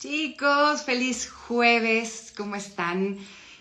Chicos, feliz jueves, ¿cómo están?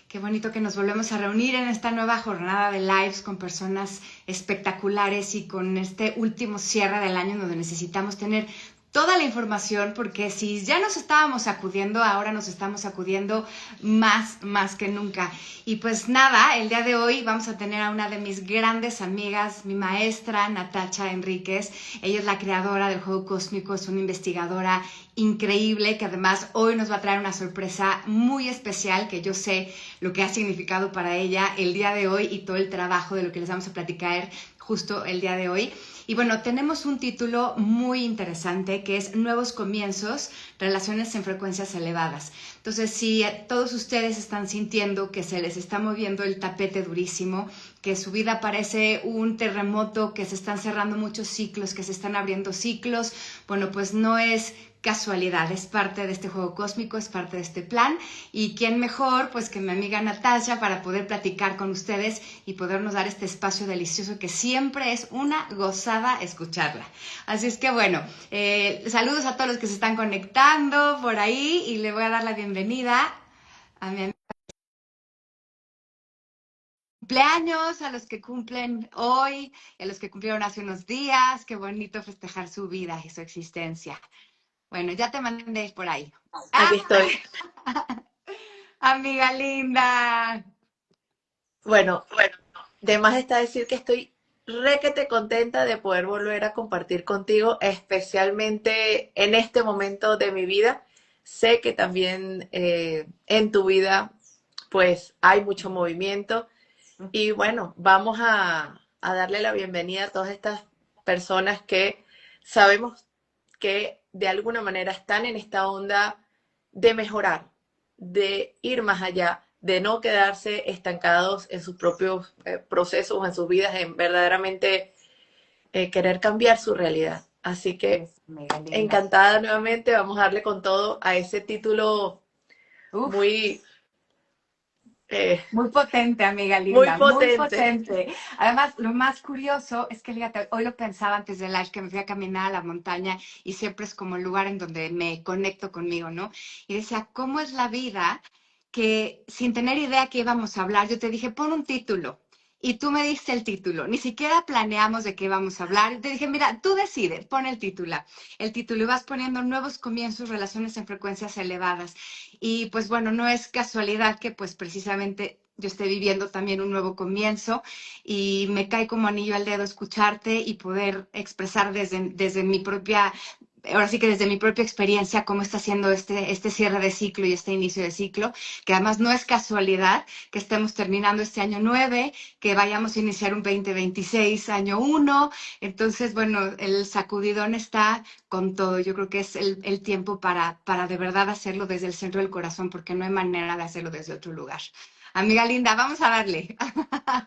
Qué bonito que nos volvemos a reunir en esta nueva jornada de lives con personas espectaculares y con este último cierre del año donde necesitamos tener toda la información porque si ya nos estábamos sacudiendo, ahora nos estamos sacudiendo más que nunca. Y pues nada, el día de hoy vamos a tener a una de mis grandes amigas, mi maestra Natacha Enríquez. Ella es la creadora del juego cósmico, es una investigadora increíble que además hoy nos va a traer una sorpresa muy especial que yo sé lo que ha significado para ella el día de hoy y todo el trabajo de lo que les vamos a platicar justo el día de hoy. Y bueno, tenemos un título muy interesante que es Nuevos Comienzos, Relaciones en Frecuencias Elevadas. Entonces, si todos ustedes están sintiendo que se les está moviendo el tapete durísimo, que su vida parece un terremoto, que se están cerrando muchos ciclos, que se están abriendo ciclos, bueno, pues no es casualidad, es parte de este juego cósmico, es parte de este plan. Y quién mejor pues que mi amiga Natasha para poder platicar con ustedes y podernos dar este espacio delicioso que siempre es una gozada escucharla. Así es que bueno, saludos a todos los que se están conectando por ahí y le voy a dar la bienvenida a mi cumpleaños, a los que cumplen hoy, a los que cumplieron hace unos días. Qué bonito festejar su vida y su existencia. Bueno, ya te mandé por ahí. Aquí ¡Ah! estoy. Amiga linda. Bueno, de más está decir que estoy requete contenta de poder volver a compartir contigo, especialmente en este momento de mi vida. Sé que también en tu vida pues hay mucho movimiento y bueno, vamos a darle la bienvenida a todas estas personas que sabemos que de alguna manera están en esta onda de mejorar, de ir más allá, de no quedarse estancados en sus propios procesos, en sus vidas, en verdaderamente querer cambiar su realidad. Así que Es amiga linda. encantada nuevamente, vamos a darle con todo a ese título Uf, muy, eh, muy potente, amiga muy linda, muy potente. potente. Además, lo más curioso es que, fíjate, hoy lo pensaba antes del live, que me fui a caminar a la montaña y siempre es como el lugar en donde me conecto conmigo, ¿no? Y decía, ¿cómo es la vida que sin tener idea que íbamos a hablar, yo te dije, pon un título. Y tú me diste el título, ni siquiera planeamos de qué íbamos a hablar. Y te dije, mira, tú decides, pon el título y vas poniendo nuevos comienzos, relaciones en frecuencias elevadas. Y pues bueno, no es casualidad que pues precisamente yo esté viviendo también un nuevo comienzo y me cae como anillo al dedo escucharte y poder expresar desde mi propia, ahora sí que desde mi propia experiencia, cómo está siendo este cierre de ciclo y este inicio de ciclo, que además no es casualidad que estemos terminando este año 9, que vayamos a iniciar un 2026 año 1. Entonces, bueno, el sacudidón está con todo. Yo creo que es el tiempo para de verdad hacerlo desde el centro del corazón, porque no hay manera de hacerlo desde otro lugar. Amiga linda, vamos a darle.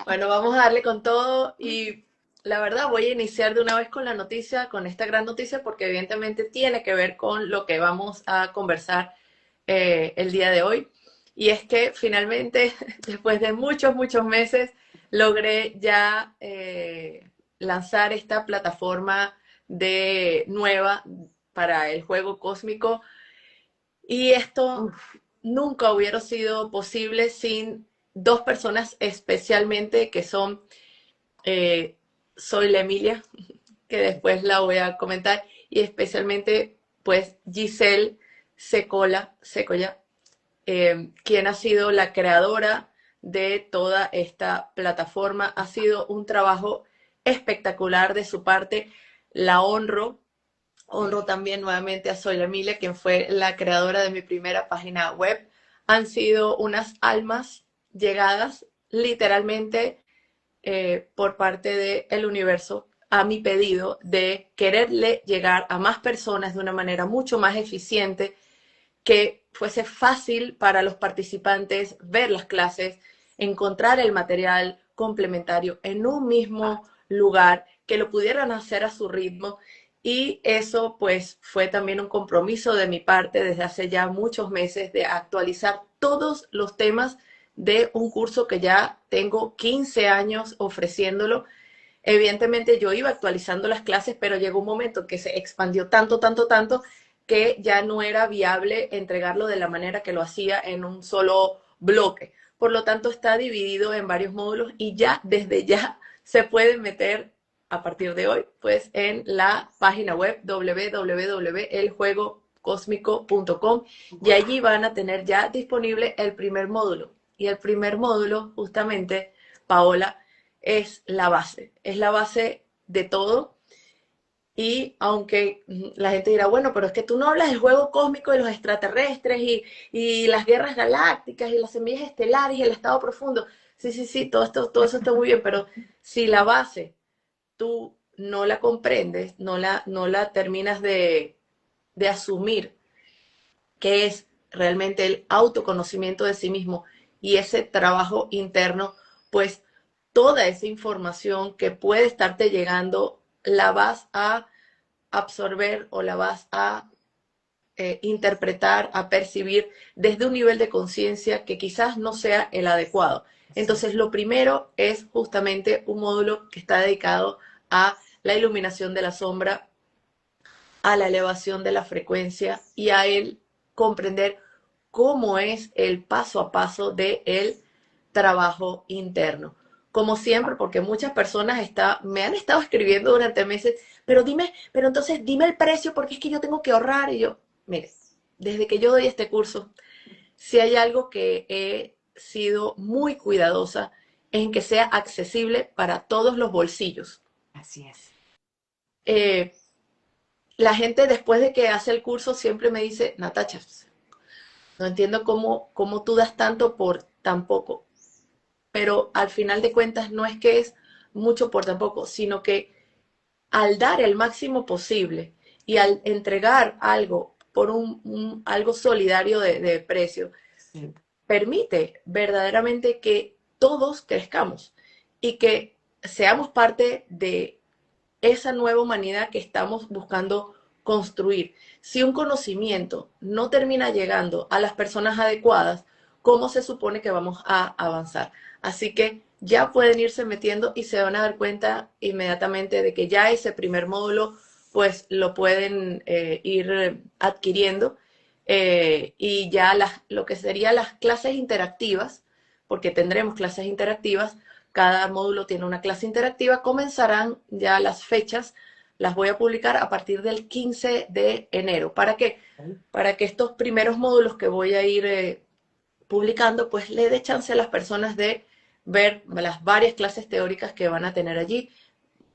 Bueno, vamos a darle con todo y la verdad voy a iniciar de una vez con la noticia, con esta gran noticia, porque evidentemente tiene que ver con lo que vamos a conversar el día de hoy. Y es que finalmente, después de muchos meses, logré ya lanzar esta plataforma de nueva para el juego cósmico. Y esto Uf, nunca hubiera sido posible sin dos personas especialmente que son eh, Soy la Emilia, que después la voy a comentar, y especialmente pues Giselle Secoya, quien ha sido la creadora de toda esta plataforma. Ha sido un trabajo espectacular de su parte, la honro. Honro también nuevamente a Soy Emilia, quien fue la creadora de mi primera página web. Han sido unas almas llegadas literalmente por parte del universo a mi pedido de quererle llegar a más personas de una manera mucho más eficiente, que fuese fácil para los participantes ver las clases, encontrar el material complementario en un mismo lugar, que lo pudieran hacer a su ritmo. Y eso pues fue también un compromiso de mi parte desde hace ya muchos meses de actualizar todos los temas de un curso que ya tengo 15 años ofreciéndolo. Evidentemente yo iba actualizando las clases, pero llegó un momento que se expandió tanto que ya no era viable entregarlo de la manera que lo hacía en un solo bloque. Por lo tanto, está dividido en varios módulos y ya desde ya se puede meter a partir de hoy, pues en la página web www.eljuegocosmico.com y allí van a tener ya disponible el primer módulo. Y el primer módulo, justamente, Paola, es la base de todo. Y aunque la gente dirá, bueno, pero es que tú no hablas del juego cósmico de los extraterrestres y las guerras galácticas y las semillas estelares y el estado profundo. Sí, sí, sí, todo eso está muy bien, pero si la base tú no la comprendes, no la terminas de asumir, que es realmente el autoconocimiento de sí mismo y ese trabajo interno, pues toda esa información que puede estarte llegando la vas a absorber o la vas a interpretar, a percibir desde un nivel de conciencia que quizás no sea el adecuado. Entonces, lo primero es justamente un módulo que está dedicado a la iluminación de la sombra, a la elevación de la frecuencia y a el comprender cómo es el paso a paso de el trabajo interno. Como siempre, porque muchas personas me han estado escribiendo durante meses, pero entonces dime el precio porque es que yo tengo que ahorrar. Y yo, mire, desde que yo doy este curso, si hay algo que he sido muy cuidadosa en que sea accesible para todos los bolsillos. Así es. Eh, la gente después de que hace el curso siempre me dice, Natacha, no entiendo cómo tú das tanto por tan poco. Pero al final de cuentas no es que es mucho por tan poco, sino que al dar el máximo posible y al entregar algo por algo solidario de precio, Sí. permite verdaderamente que todos crezcamos y que seamos parte de esa nueva humanidad que estamos buscando construir. Si un conocimiento no termina llegando a las personas adecuadas, ¿cómo se supone que vamos a avanzar? Así que ya pueden irse metiendo y se van a dar cuenta inmediatamente de que ya ese primer módulo pues lo pueden ir adquiriendo y ya lo que serían las clases interactivas, porque tendremos clases interactivas, cada módulo tiene una clase interactiva, comenzarán ya las fechas, las voy a publicar a partir del 15 de enero. ¿Para qué? Para que estos primeros módulos que voy a ir publicando, pues le dé chance a las personas de ver las varias clases teóricas que van a tener allí,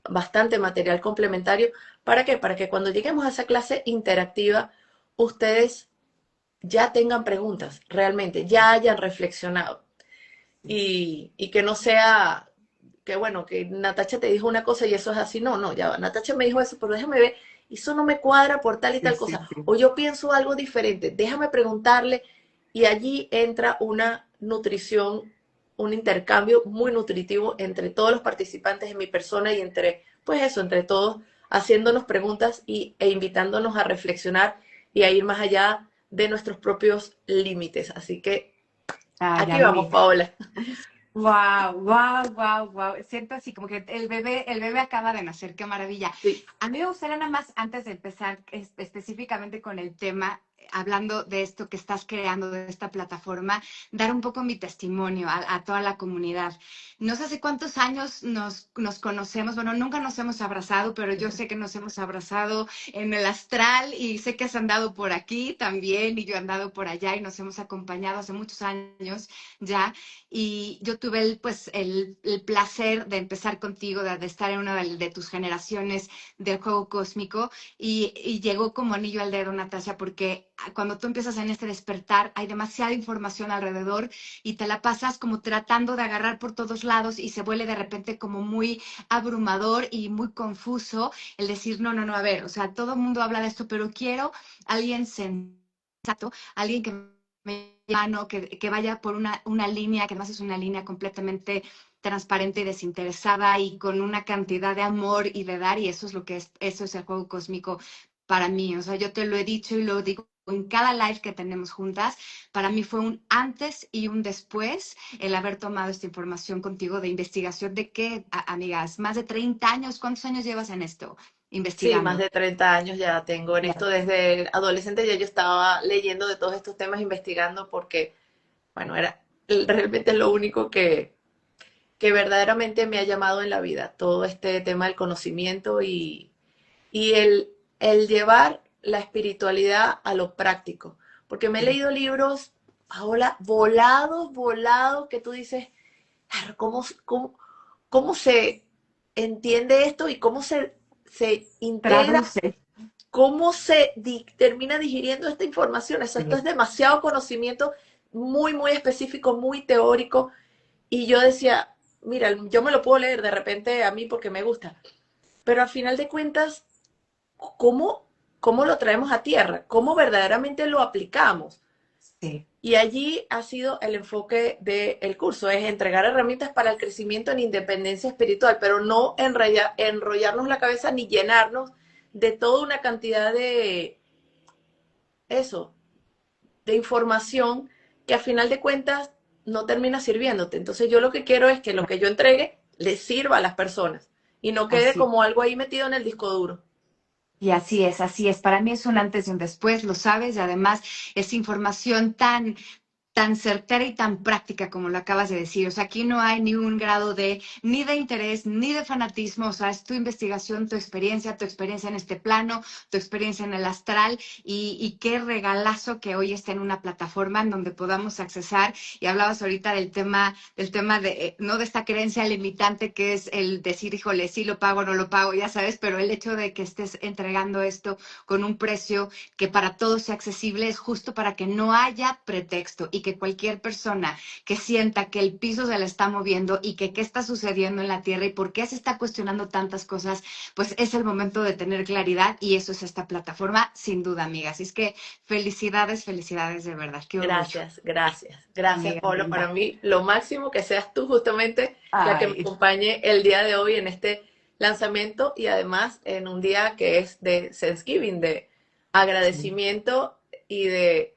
bastante material complementario. ¿Para qué? Para que cuando lleguemos a esa clase interactiva, ustedes ya tengan preguntas, realmente, ya hayan reflexionado y que no sea que bueno, que Natacha te dijo una cosa y eso es así. No, no, ya va. Natacha me dijo eso, pero déjame ver, eso no me cuadra por tal y Sí, tal sí, cosa. sí. O yo pienso algo diferente, déjame preguntarle. Y allí entra una nutrición, un intercambio muy nutritivo entre todos los participantes en mi persona y entre, pues eso, entre todos, haciéndonos preguntas e invitándonos a reflexionar y a ir más allá de nuestros propios límites. Así que Ay, aquí vamos, amiga. Paola. Wow, wow, wow, wow. Siento así como que el bebé acaba de nacer, qué maravilla. Sí. A mí me gustaría nada más, antes de empezar específicamente con el tema, hablando de esto que estás creando, de esta plataforma, dar un poco mi testimonio a toda la comunidad. No sé hace cuántos años nos conocemos, bueno, nunca nos hemos abrazado, pero yo sé que nos hemos abrazado en el astral y sé que has andado por aquí también y yo he andado por allá y nos hemos acompañado hace muchos años ya. Y yo tuve el placer de empezar contigo, de estar en una de tus generaciones del juego cósmico y llegó como anillo al dedo, Natasha, porque cuando tú empiezas en este despertar hay demasiada información alrededor y te la pasas como tratando de agarrar por todos lados y se vuelve de repente como muy abrumador y muy confuso el decir, no, no, no, a ver, o sea, todo el mundo habla de esto, pero quiero alguien sensato, alguien que mano, que vaya por una línea, que además es una línea completamente transparente y desinteresada y con una cantidad de amor y de dar, y eso es lo que es, eso es el juego cósmico para mí. O sea, yo te lo he dicho y lo digo en cada live que tenemos juntas, para mí fue un antes y un después el haber tomado esta información contigo de investigación de qué, amigas, más de 30 años, ¿cuántos años llevas en esto? Sí, más investigando. de 30 años ya tengo en esto. Claro. Desde adolescente ya yo estaba leyendo de todos estos temas, investigando, porque, bueno, era realmente lo único que verdaderamente me ha llamado en la vida, todo este tema del conocimiento y el llevar la espiritualidad a lo práctico. Porque me he leído libros, Paola, volados, volados, que tú dices, "Claro, cómo se entiende esto y cómo se integra, Traduce. cómo se termina digiriendo esta información? Esto Sí. es demasiado conocimiento muy, muy específico, muy teórico. Y yo decía, mira, yo me lo puedo leer de repente a mí porque me gusta, pero al final de cuentas, ¿cómo, cómo lo traemos a tierra? ¿Cómo verdaderamente lo aplicamos? Sí. Y allí ha sido el enfoque del curso, es entregar herramientas para el crecimiento en independencia espiritual, pero no enrollarnos la cabeza ni llenarnos de toda una cantidad de eso, de información que a final de cuentas no termina sirviéndote. Entonces yo lo que quiero es que lo que yo entregue le sirva a las personas y no quede Así. como algo ahí metido en el disco duro. Y así es, así es. Para mí es un antes y un después, lo sabes, y además es información tan certera y tan práctica como lo acabas de decir. O sea, aquí no hay ni un grado de ni de interés ni de fanatismo. O sea, es tu investigación, tu experiencia en este plano, tu experiencia en el astral y qué regalazo que hoy esté en una plataforma en donde podamos accesar. Y hablabas ahorita del tema de, no de esta creencia limitante que es el decir, híjole, sí lo pago, no lo pago, ya sabes, pero el hecho de que estés entregando esto con un precio que para todos sea accesible es justo para que no haya pretexto y que cualquier persona que sienta que el piso se le está moviendo y que qué está sucediendo en la Tierra y por qué se está cuestionando tantas cosas, pues es el momento de tener claridad y eso es esta plataforma, sin duda, amiga. Así es que felicidades, felicidades de verdad. Qué orgullo, Gracias, gracias, gracias, amiga Pablo. Para linda. mí, lo máximo que seas tú justamente la que me Ay, acompañe el día de hoy en este lanzamiento y además en un día que es de Thanksgiving, de sí, agradecimiento y de,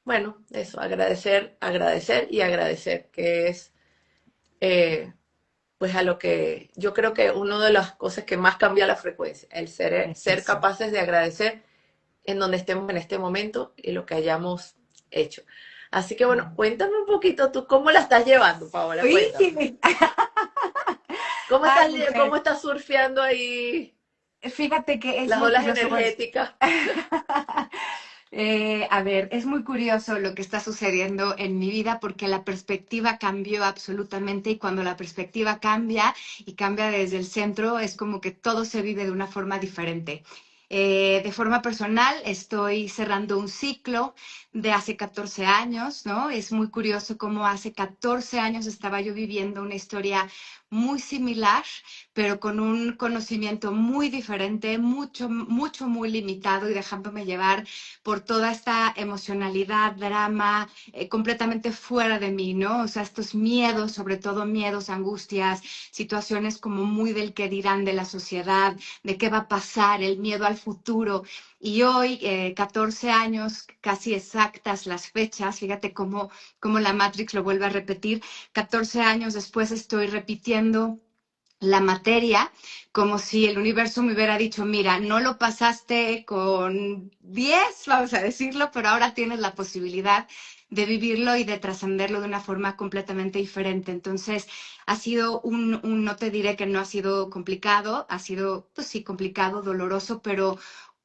bueno, eso, agradecer, agradecer y agradecer, que es eh, pues a lo que yo creo que una de las cosas que más cambia la frecuencia, el es ser eso. capaces de agradecer en donde estemos en este momento y lo que hayamos hecho. Así que bueno, cuéntame un poquito tú cómo la estás llevando, Paola, Uy, cuéntame. ay, Cómo mujer, estás surfeando ahí fíjate que es las muy olas curioso, pues. energéticas? A ver, es muy curioso lo que está sucediendo en mi vida porque la perspectiva cambió absolutamente y cuando la perspectiva cambia y cambia desde el centro es como que todo se vive de una forma diferente. De forma personal, estoy cerrando un ciclo de hace 14 años, ¿no? Es muy curioso cómo hace 14 años estaba yo viviendo una historia muy similar, pero con un conocimiento muy diferente, muy limitado y dejándome llevar por toda esta emocionalidad, drama, completamente fuera de mí, ¿no? O sea, estos miedos, sobre todo miedos, angustias, situaciones como muy del que dirán de la sociedad, de qué va a pasar, el miedo al futuro. Y hoy, 14 años, casi exactas las fechas, fíjate cómo la Matrix lo vuelve a repetir, 14 años después estoy repitiendo la materia, como si el universo me hubiera dicho, mira, no lo pasaste con 10, vamos a decirlo, pero ahora tienes la posibilidad de vivirlo y de trascenderlo de una forma completamente diferente. Entonces, ha sido no te diré que no ha sido complicado, ha sido, pues sí, complicado, doloroso, pero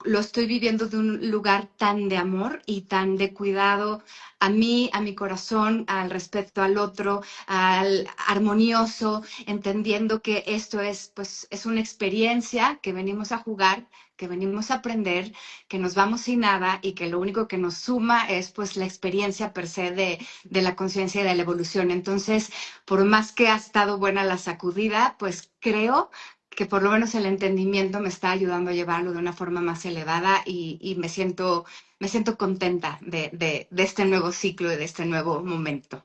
lo estoy viviendo de un lugar tan de amor y tan de cuidado a mí, a mi corazón, al respeto al otro, al armonioso, entendiendo que esto es, pues, es una experiencia que venimos a jugar, que venimos a aprender, que nos vamos sin nada y que lo único que nos suma es pues la experiencia per se de la conciencia y de la evolución. Entonces, por más que ha estado buena la sacudida, pues creo que por lo menos el entendimiento me está ayudando a llevarlo de una forma más elevada y me siento contenta de este nuevo ciclo y de este nuevo momento.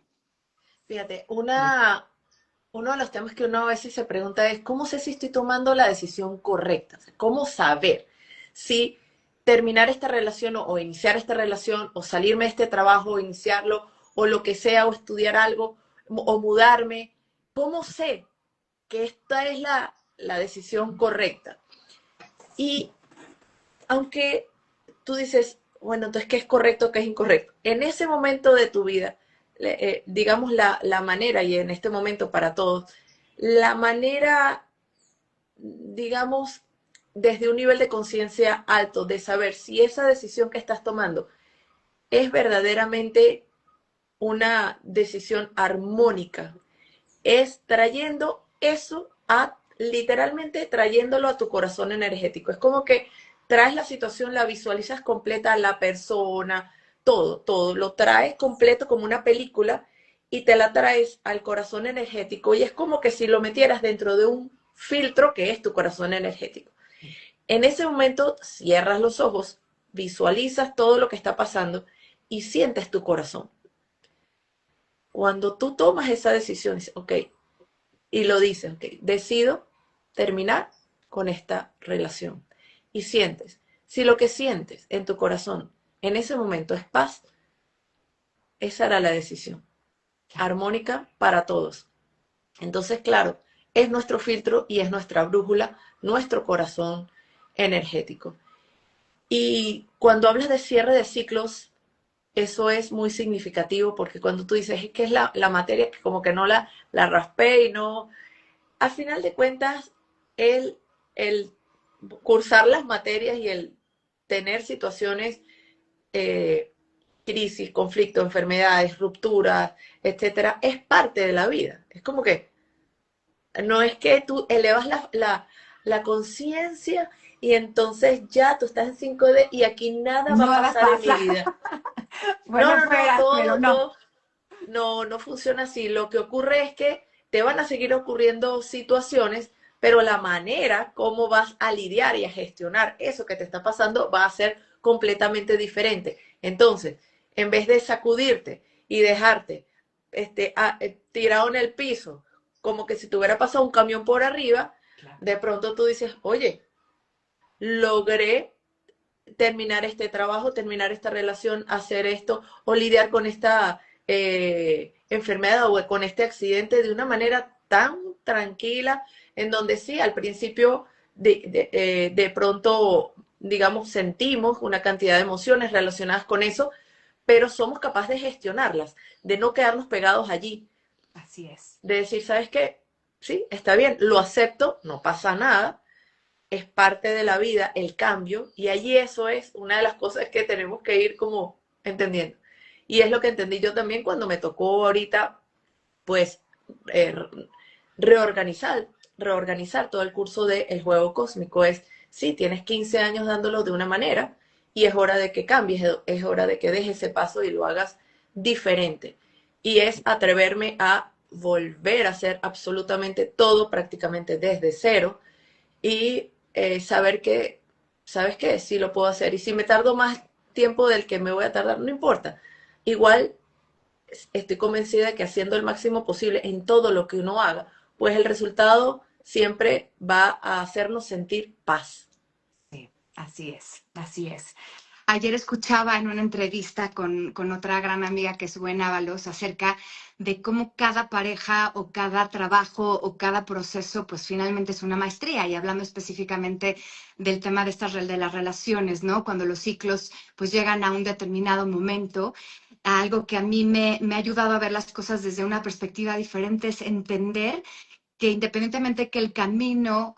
Fíjate, uno de los temas que uno a veces se pregunta es, ¿cómo sé si estoy tomando la decisión correcta? O sea, ¿cómo saber si terminar esta relación o iniciar esta relación o salirme de este trabajo o iniciarlo o lo que sea o estudiar algo o mudarme? ¿Cómo sé que esta es la decisión correcta? Y aunque tú dices, bueno, entonces, ¿qué es correcto, qué es incorrecto? En ese momento de tu vida, digamos la manera, y en este momento para todos, la manera, digamos, desde un nivel de conciencia alto, de saber si esa decisión que estás tomando es verdaderamente una decisión armónica, es trayendo eso a, literalmente trayéndolo a tu corazón energético. Es como que traes la situación, la visualizas completa, la persona, todo, lo traes completo como una película y te la traes al corazón energético y es como que si lo metieras dentro de un filtro que es tu corazón energético. En ese momento cierras los ojos, visualizas todo lo que está pasando y sientes tu corazón. Cuando tú tomas esa decisión, dices, ok, y lo dices, ok, decido terminar con esta relación. Y sientes, si lo que sientes en tu corazón en ese momento es paz, esa era la decisión, armónica para todos. Entonces, claro, es nuestro filtro y es nuestra brújula, nuestro corazón energético. Y cuando hablas de cierre de ciclos, eso es muy significativo porque cuando tú dices, es que es la materia que como que no la raspé y no, al final de cuentas, el cursar las materias y el tener situaciones, eh, crisis, conflictos, enfermedades, rupturas, etcétera, es parte de la vida. Es como que no es que tú elevas la conciencia y entonces ya tú estás en 5D y aquí nada va a Nada pasar en mi pasa. vida. No, Bueno, no, no, fuera, pero no. no funciona así. Lo que ocurre es que te van a seguir ocurriendo situaciones, pero la manera como vas a lidiar y a gestionar eso que te está pasando va a ser completamente diferente. Entonces, en vez de sacudirte y dejarte tirado en el piso, como que si te hubiera pasado un camión por arriba, Claro. de pronto tú dices, oye, logré terminar este trabajo, terminar esta relación, hacer esto o lidiar con esta enfermedad o con este accidente de una manera tan tranquila, en donde sí, al principio de pronto, digamos, sentimos una cantidad de emociones relacionadas con eso, pero somos capaces de gestionarlas, de no quedarnos pegados allí, Así es. de decir, ¿sabes qué? Sí, está bien, lo acepto, no pasa nada, es parte de la vida, el cambio, y allí eso es una de las cosas que tenemos que ir como entendiendo. Y es lo que entendí yo también cuando me tocó ahorita, pues, eh, reorganizar, reorganizar todo el curso de El Juego Cósmico. Es, sí, tienes 15 años dándolo de una manera y es hora de que cambies, es hora de que dejes ese paso y lo hagas diferente. Y es atreverme a volver a hacer absolutamente todo prácticamente desde cero y saber que, ¿sabes qué? Sí lo puedo hacer. Y si me tardo más tiempo del que me voy a tardar, no importa. Igual estoy convencida de que haciendo el máximo posible en todo lo que uno haga, pues el resultado siempre va a hacernos sentir paz. Sí, así es, así es. Ayer escuchaba en una entrevista con otra gran amiga que es Gwen Ábalos acerca de cómo cada pareja o cada trabajo o cada proceso pues finalmente es una maestría y hablando específicamente del tema de de las relaciones, ¿no? Cuando los ciclos pues llegan a un determinado momento, algo que a mí me ha ayudado a ver las cosas desde una perspectiva diferente es entender que independientemente que el camino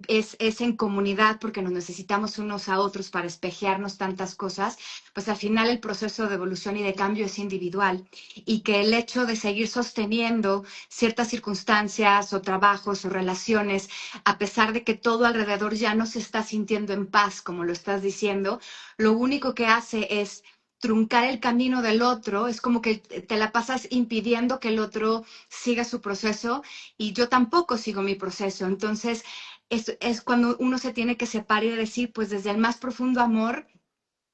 es en comunidad porque nos necesitamos unos a otros para espejearnos tantas cosas, pues al final el proceso de evolución y de cambio es individual y que el hecho de seguir sosteniendo ciertas circunstancias o trabajos o relaciones, a pesar de que todo alrededor ya no se está sintiendo en paz, como lo estás diciendo, lo único que hace es truncar el camino del otro, es como que te la pasas impidiendo que el otro siga su proceso y yo tampoco sigo mi proceso. Entonces, es cuando uno se tiene que separar y decir, pues desde el más profundo amor,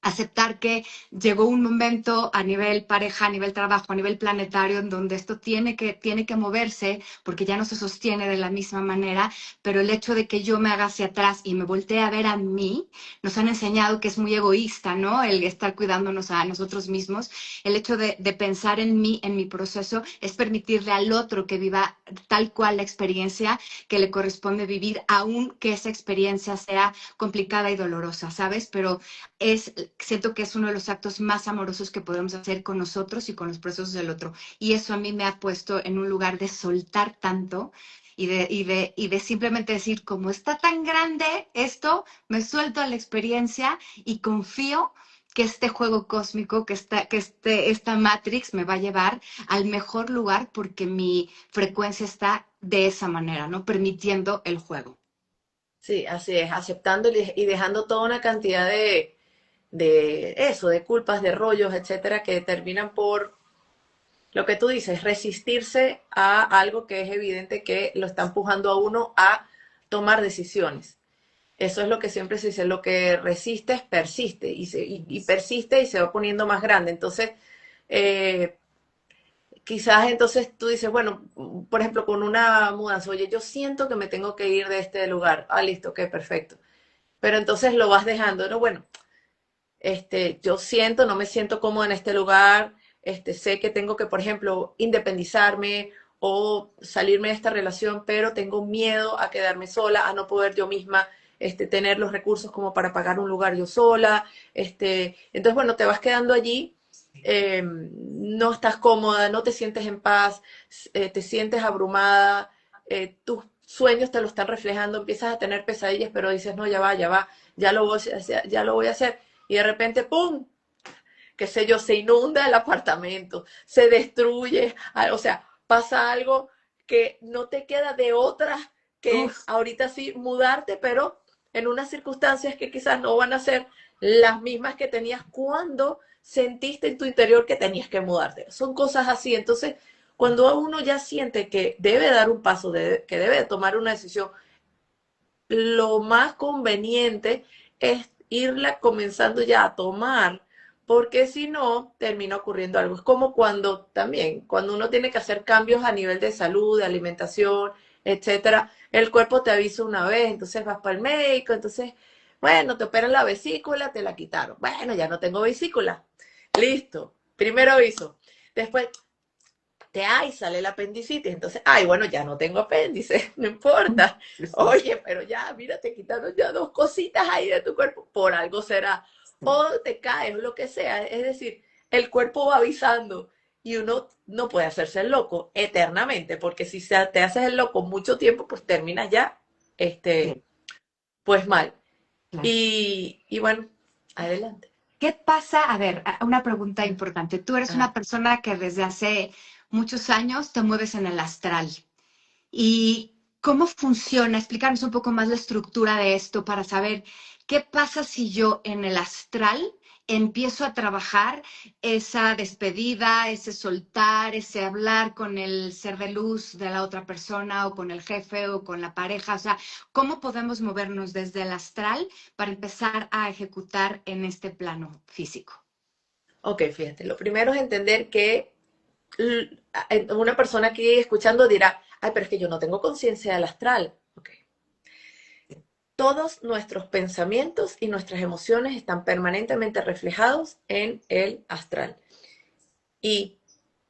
Aceptar que llegó un momento a nivel pareja, a nivel trabajo, a nivel planetario, en donde esto tiene que moverse porque ya no se sostiene de la misma manera, pero el hecho de que yo me haga hacia atrás y me voltee a ver a mí, nos han enseñado que es muy egoísta, ¿no? El estar cuidándonos a nosotros mismos. El hecho de pensar en mí, en mi proceso, es permitirle al otro que viva tal cual la experiencia que le corresponde vivir, aun que esa experiencia sea complicada y dolorosa, ¿sabes? Pero siento que es uno de los actos más amorosos que podemos hacer con nosotros y con los procesos del otro. Y eso a mí me ha puesto en un lugar de soltar tanto y de simplemente decir, como está tan grande esto, me suelto a la experiencia y confío que este juego cósmico, esta Matrix me va a llevar al mejor lugar porque mi frecuencia está de esa manera, ¿no? Permitiendo el juego. Sí, así es, aceptando y dejando toda una cantidad de eso, de culpas, de rollos, etcétera, que terminan por lo que tú dices, resistirse a algo que es evidente que lo está empujando a uno a tomar decisiones. Eso es lo que siempre se dice, lo que resistes persiste y persiste y se va poniendo más grande. Entonces, eh, quizás entonces tú dices, bueno, por ejemplo, con una mudanza, oye, yo siento que me tengo que ir de este lugar. Ah, listo, ok, perfecto. Pero entonces lo vas dejando, ¿no? Bueno, yo siento, no me siento cómoda en este lugar, sé que tengo que, por ejemplo, independizarme o salirme de esta relación, pero tengo miedo a quedarme sola, a no poder yo misma tener los recursos como para pagar un lugar yo sola. Entonces, bueno, te vas quedando allí, no estás cómoda, no te sientes en paz, te sientes abrumada, tus sueños te lo están reflejando, empiezas a tener pesadillas, pero dices, no, ya va, ya lo voy a hacer y de repente, ¡pum! Qué sé yo, se inunda el apartamento, se destruye, o sea, pasa algo que no te queda de otra que Uf, ahorita sí mudarte, pero en unas circunstancias que quizás no van a ser las mismas que tenías cuando sentiste en tu interior que tenías que mudarte. Son cosas así. Entonces, cuando uno ya siente que debe dar un paso, que debe tomar una decisión, lo más conveniente es irla comenzando ya a tomar, porque si no, termina ocurriendo algo. Es como cuando también, cuando uno tiene que hacer cambios a nivel de salud, de alimentación, etcétera, el cuerpo te avisa una vez, entonces vas para el médico, entonces, bueno, te operan la vesícula, te la quitaron. Bueno, ya no tengo vesícula. Listo. Primero aviso. Después, ay, sale el apendicitis, entonces, ay, bueno, ya no tengo apéndice, no importa. sí, sí. Oye, pero ya, mira, te quitaron ya dos cositas ahí de tu cuerpo, por algo será. O te caes, lo que sea. Es decir, el cuerpo va avisando y uno no puede hacerse el loco eternamente, porque si te haces el loco mucho tiempo, pues terminas ya, Sí, pues mal. claro. Y bueno, adelante. ¿Qué pasa? A ver, una pregunta importante. Tú eres Ah, una persona que desde hace muchos años te mueves en el astral. ¿Y cómo funciona? Explícanos un poco más la estructura de esto para saber qué pasa si yo en el astral empiezo a trabajar esa despedida, ese soltar, ese hablar con el ser de luz de la otra persona o con el jefe o con la pareja. O sea, ¿cómo podemos movernos desde el astral para empezar a ejecutar en este plano físico? ok, fíjate, lo primero es entender que una persona aquí escuchando dirá, ay, pero es que yo no tengo conciencia del astral. Okay. Todos nuestros pensamientos y nuestras emociones están permanentemente reflejados en el astral. Y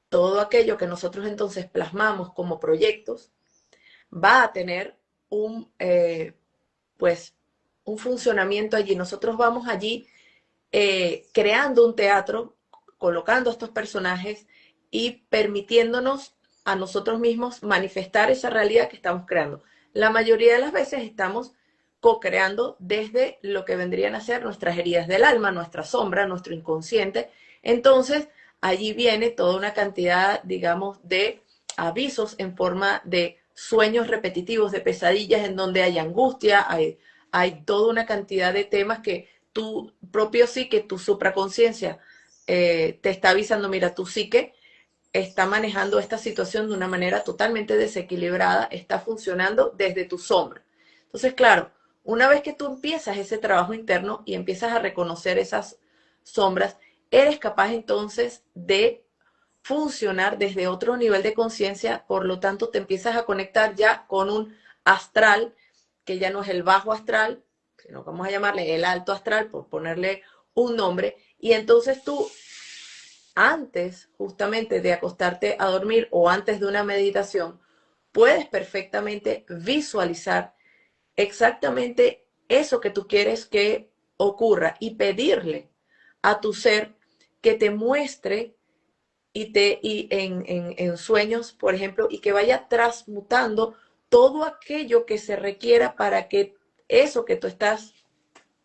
todo aquello que nosotros entonces plasmamos como proyectos va a tener pues, un funcionamiento allí. Nosotros vamos allí creando un teatro, colocando estos personajes y permitiéndonos a nosotros mismos manifestar esa realidad que estamos creando. La mayoría de las veces estamos co-creando desde lo que vendrían a ser nuestras heridas del alma, nuestra sombra, nuestro inconsciente. Entonces, allí viene toda una cantidad, digamos, de avisos en forma de sueños repetitivos, de pesadillas en donde hay angustia, hay toda una cantidad de temas que tu propio psique, tu supraconciencia, te está avisando, mira, tu psique está manejando esta situación de una manera totalmente desequilibrada, está funcionando desde tu sombra. Entonces, claro, una vez que tú empiezas ese trabajo interno y empiezas a reconocer esas sombras, eres capaz entonces de funcionar desde otro nivel de conciencia, por lo tanto te empiezas a conectar ya con un astral, que ya no es el bajo astral, sino vamos a llamarle el alto astral, por ponerle un nombre, y entonces tú, antes justamente de acostarte a dormir o antes de una meditación, puedes perfectamente visualizar exactamente eso que tú quieres que ocurra y pedirle a tu ser que te muestre en sueños, por ejemplo, y que vaya transmutando todo aquello que se requiera para que eso que tú estás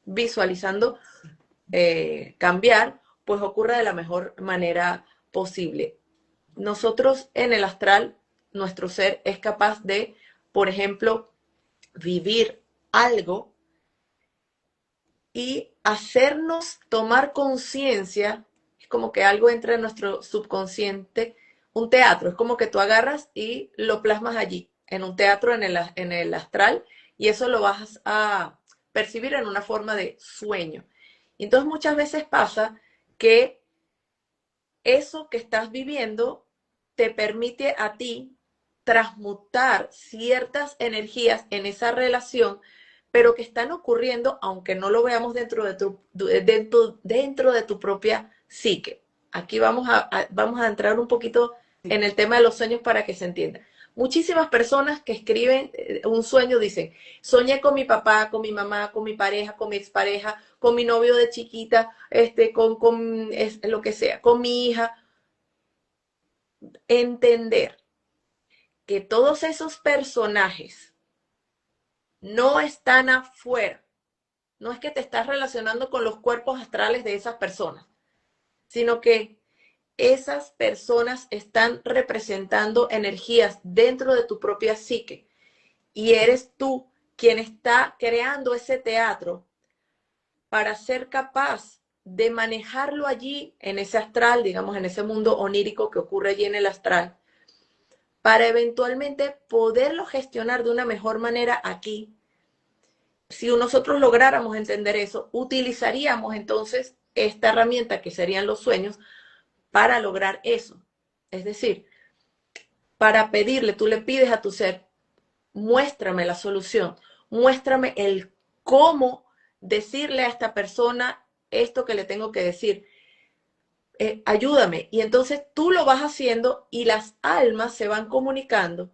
visualizando cambiar, pues ocurra de la mejor manera posible. Nosotros en el astral, nuestro ser es capaz de, por ejemplo, vivir algo y hacernos tomar conciencia. Es como que algo entra en nuestro subconsciente, un teatro, es como que tú agarras y lo plasmas allí, en un teatro en el astral, y eso lo vas a percibir en una forma de sueño. Y entonces muchas veces pasa que eso que estás viviendo te permite a ti transmutar ciertas energías en esa relación, pero que están ocurriendo aunque no lo veamos dentro de tu propia psique. Aquí vamos a entrar un poquito en el tema de los sueños para que se entienda. Muchísimas personas que escriben un sueño dicen, soñé con mi papá, con mi mamá, con mi pareja, con mi expareja, con mi novio de chiquita, lo que sea, con mi hija. Entender que todos esos personajes no están afuera. No es que te estás relacionando con los cuerpos astrales de esas personas, sino que esas personas están representando energías dentro de tu propia psique y eres tú quien está creando ese teatro para ser capaz de manejarlo allí en ese astral, digamos, en ese mundo onírico que ocurre allí en el astral, para eventualmente poderlo gestionar de una mejor manera aquí. Si nosotros lográramos entender eso, utilizaríamos entonces esta herramienta que serían los sueños para lograr eso. Es decir, para pedirle, tú le pides a tu ser, muéstrame la solución, muéstrame el cómo decirle a esta persona esto que le tengo que decir. Ayúdame. Y entonces tú lo vas haciendo y las almas se van comunicando,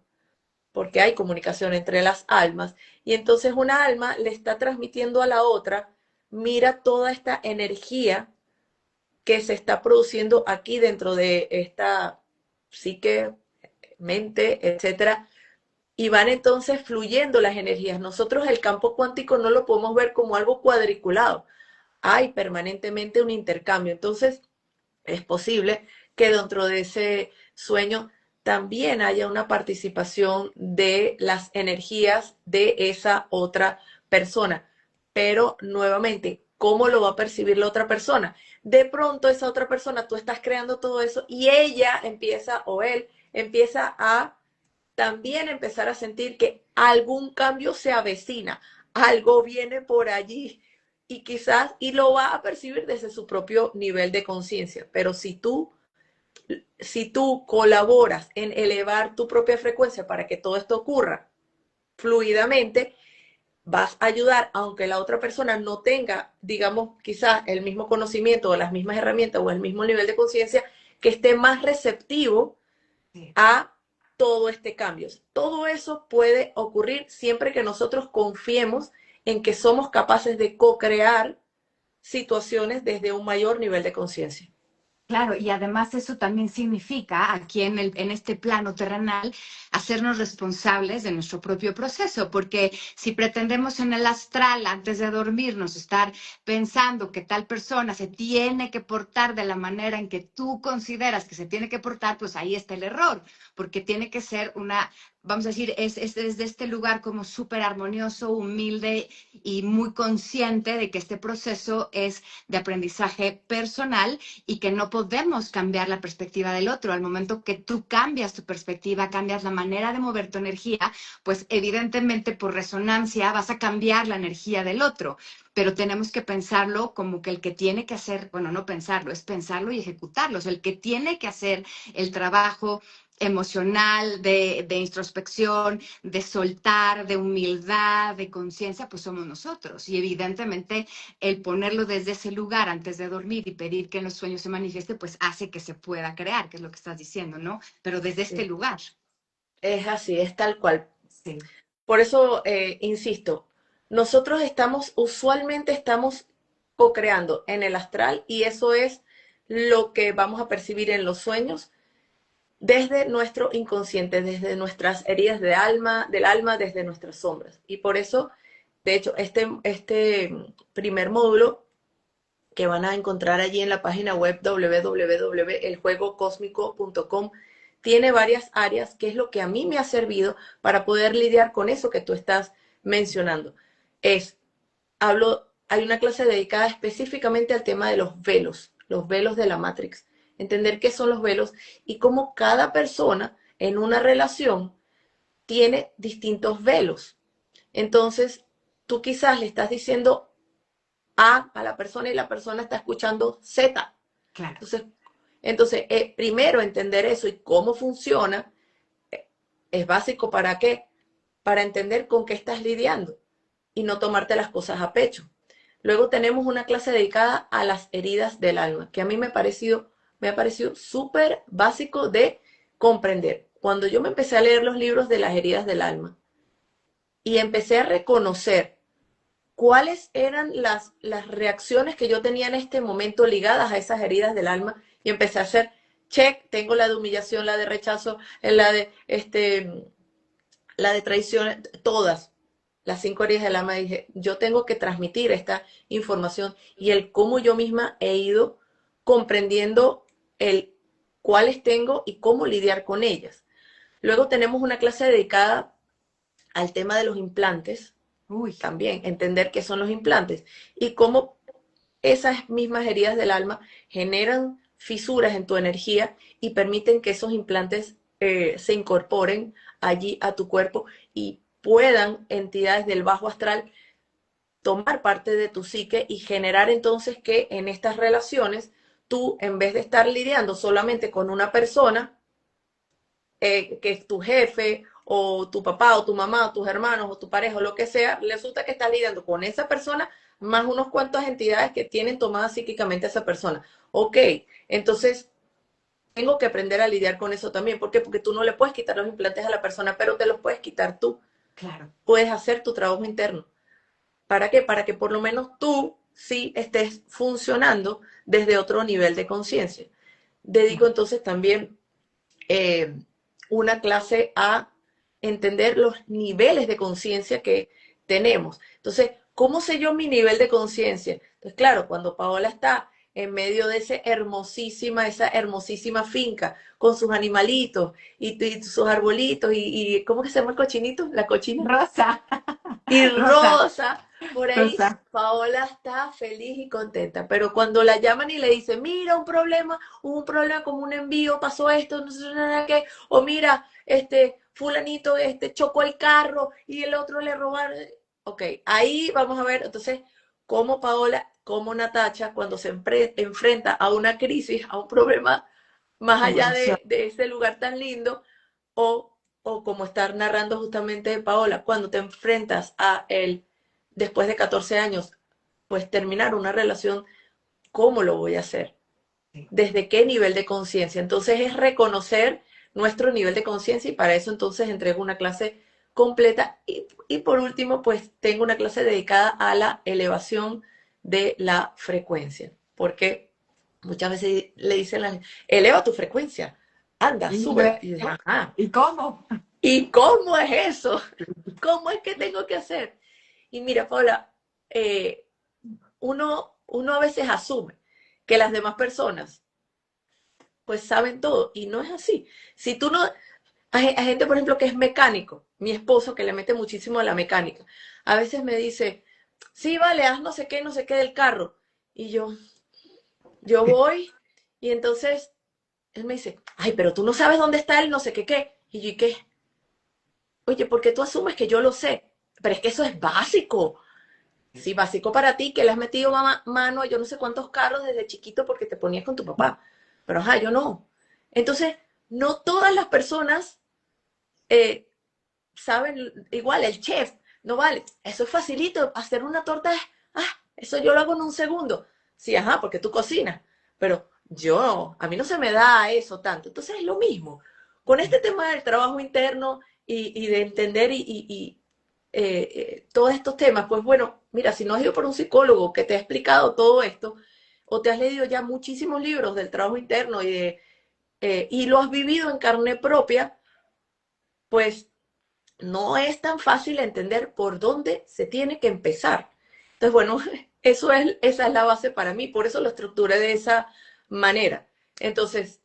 porque hay comunicación entre las almas, y entonces una alma le está transmitiendo a la otra, mira toda esta energía que se está produciendo aquí dentro de esta psique, mente, etcétera, y van entonces fluyendo las energías. Nosotros el campo cuántico no lo podemos ver como algo cuadriculado, hay permanentemente un intercambio, entonces es posible que dentro de ese sueño también haya una participación de las energías de esa otra persona. Pero nuevamente, ¿cómo lo va a percibir la otra persona? De pronto esa otra persona, tú estás creando todo eso y ella empieza o él empieza a también empezar a sentir que algún cambio se avecina, algo viene por allí y quizás, y lo va a percibir desde su propio nivel de conciencia. Pero si tú colaboras en elevar tu propia frecuencia para que todo esto ocurra fluidamente, vas a ayudar, aunque la otra persona no tenga, digamos, quizás el mismo conocimiento o las mismas herramientas o el mismo nivel de conciencia, que esté más receptivo a todo este cambio. Todo eso puede ocurrir siempre que nosotros confiemos en que somos capaces de co-crear situaciones desde un mayor nivel de conciencia. Claro, y además eso también significa aquí en este plano terrenal hacernos responsables de nuestro propio proceso, porque si pretendemos en el astral antes de dormirnos estar pensando que tal persona se tiene que portar de la manera en que tú consideras que se tiene que portar, pues ahí está el error, porque tiene que ser vamos a decir, es desde este lugar como súper armonioso, humilde y muy consciente de que este proceso es de aprendizaje personal y que no podemos cambiar la perspectiva del otro. Al momento que tú cambias tu perspectiva, cambias la manera de mover tu energía, pues evidentemente por resonancia vas a cambiar la energía del otro. pero tenemos que pensarlo como que el que tiene que hacer, bueno, no pensarlo, es pensarlo y ejecutarlo. O sea, el que tiene que hacer el trabajo emocional, de introspección, de soltar, de humildad, de conciencia, pues somos nosotros. Y evidentemente el ponerlo desde ese lugar antes de dormir y pedir que en los sueños se manifieste, pues hace que se pueda crear, que es lo que estás diciendo, ¿no? Pero desde este Sí. lugar. Es así, es tal cual. Sí, Por eso, insisto, nosotros usualmente estamos co-creando en el astral y eso es lo que vamos a percibir en los sueños desde nuestro inconsciente, desde nuestras heridas del alma, desde nuestras sombras. Y por eso, de hecho, este primer módulo que van a encontrar allí en la página web www.eljuegocosmico.com tiene varias áreas, que es lo que a mí me ha servido para poder lidiar con eso que tú estás mencionando. Hay una clase dedicada específicamente al tema de los velos de la Matrix. Entender qué son los velos y cómo cada persona en una relación tiene distintos velos. Entonces, tú quizás le estás diciendo a la persona y la persona está escuchando Z. claro. Entonces, primero entender eso y cómo funciona es básico. ¿Para qué? Para entender con qué estás lidiando y no tomarte las cosas a pecho. Luego tenemos una clase dedicada a las heridas del alma, que a mí me ha parecido súper básico de comprender. Cuando yo me empecé a leer los libros de las heridas del alma y empecé a reconocer cuáles eran las reacciones que yo tenía en este momento ligadas a esas heridas del alma y empecé a hacer check, tengo la de humillación, la de rechazo, la de traición, todas las 5 heridas del alma. Dije, yo tengo que transmitir esta información y el cómo yo misma he ido comprendiendo el cuáles tengo y cómo lidiar con ellas. Luego tenemos una clase dedicada al tema de los implantes, Uy, también entender qué son los implantes y cómo esas mismas heridas del alma generan fisuras en tu energía y permiten que esos implantes se incorporen allí a tu cuerpo y puedan entidades del bajo astral tomar parte de tu psique y generar entonces que en estas relaciones tú, en vez de estar lidiando solamente con una persona, que es tu jefe o tu papá o tu mamá o tus hermanos o tu pareja o lo que sea, resulta que estás lidiando con esa persona más unos cuantos entidades que tienen tomada psíquicamente a esa persona. Ok, entonces tengo que aprender a lidiar con eso también. ¿Por qué? Porque tú no le puedes quitar los implantes a la persona, pero te los puedes quitar tú. claro. Puedes hacer tu trabajo interno. ¿Para qué? Para que por lo menos tú sí estés funcionando desde otro nivel de conciencia. Dedico Claro. entonces también eh, una clase a entender los niveles de conciencia que tenemos. Entonces, ¿cómo sé yo mi nivel de conciencia? Entonces, claro, cuando Paola está en medio de esa hermosísima finca con sus animalitos y sus arbolitos y ¿cómo que se llama el cochinito? La cochina. Rosa, Y Rosa, Rosa, por ahí Rosa. Paola está feliz y contenta, pero cuando la llaman y le dicen, mira, hubo un problema como un envío, pasó esto, no sé nada qué, o mira, fulanito, chocó el carro y el otro le robaron. Ok, ahí vamos a ver, entonces, cómo Paola, cómo Natacha, cuando se enfrenta a una crisis, a un problema más Como allá emoción. de ese lugar tan lindo, o, o como estar narrando justamente Paola, cuando te enfrentas a él después de 14 años, pues terminar una relación, ¿cómo lo voy a hacer? ¿Desde qué nivel de conciencia? Entonces es reconocer nuestro nivel de conciencia y para eso entonces entrego una clase completa y por último pues tengo una clase dedicada a la elevación de la frecuencia, porque muchas veces le dicen a la gente, eleva tu frecuencia, anda, Y, súbela. Y yo, ajá, ¿Y cómo? ¿y cómo es eso? ¿Cómo es que tengo que hacer? Y mira, Paula, uno a veces asume que las demás personas pues saben todo y no es así. Si tú no, hay gente, por ejemplo, que es mecánico, mi esposo que le mete muchísimo a la mecánica, a veces me dice, sí, vale, haz no sé qué del carro. Y yo voy y entonces él me dice, ay, pero tú no sabes dónde está el no sé qué qué. Y yo, ¿y qué? Oye, ¿por qué tú asumes que yo lo sé? Pero es que eso es básico. Sí, básico para ti, que le has metido mano a yo no sé cuántos carros desde chiquito porque te ponías con tu papá. Pero ajá, yo no. Entonces, no todas las personas eh, saben, igual el chef, no vale, eso es facilito, hacer una torta, eso yo lo hago en un segundo. Sí, ajá, porque tú cocinas, pero yo, a mí no se me da eso tanto. Entonces es lo mismo. Con este tema del trabajo interno y de entender todos estos temas, pues bueno, mira, si no has ido por un psicólogo que te ha explicado todo esto, o te has leído ya muchísimos libros del trabajo interno y lo has vivido en carne propia, pues no es tan fácil entender por dónde se tiene que empezar. Entonces, bueno, esa es la base para mí, por eso lo estructuré de esa manera. Entonces,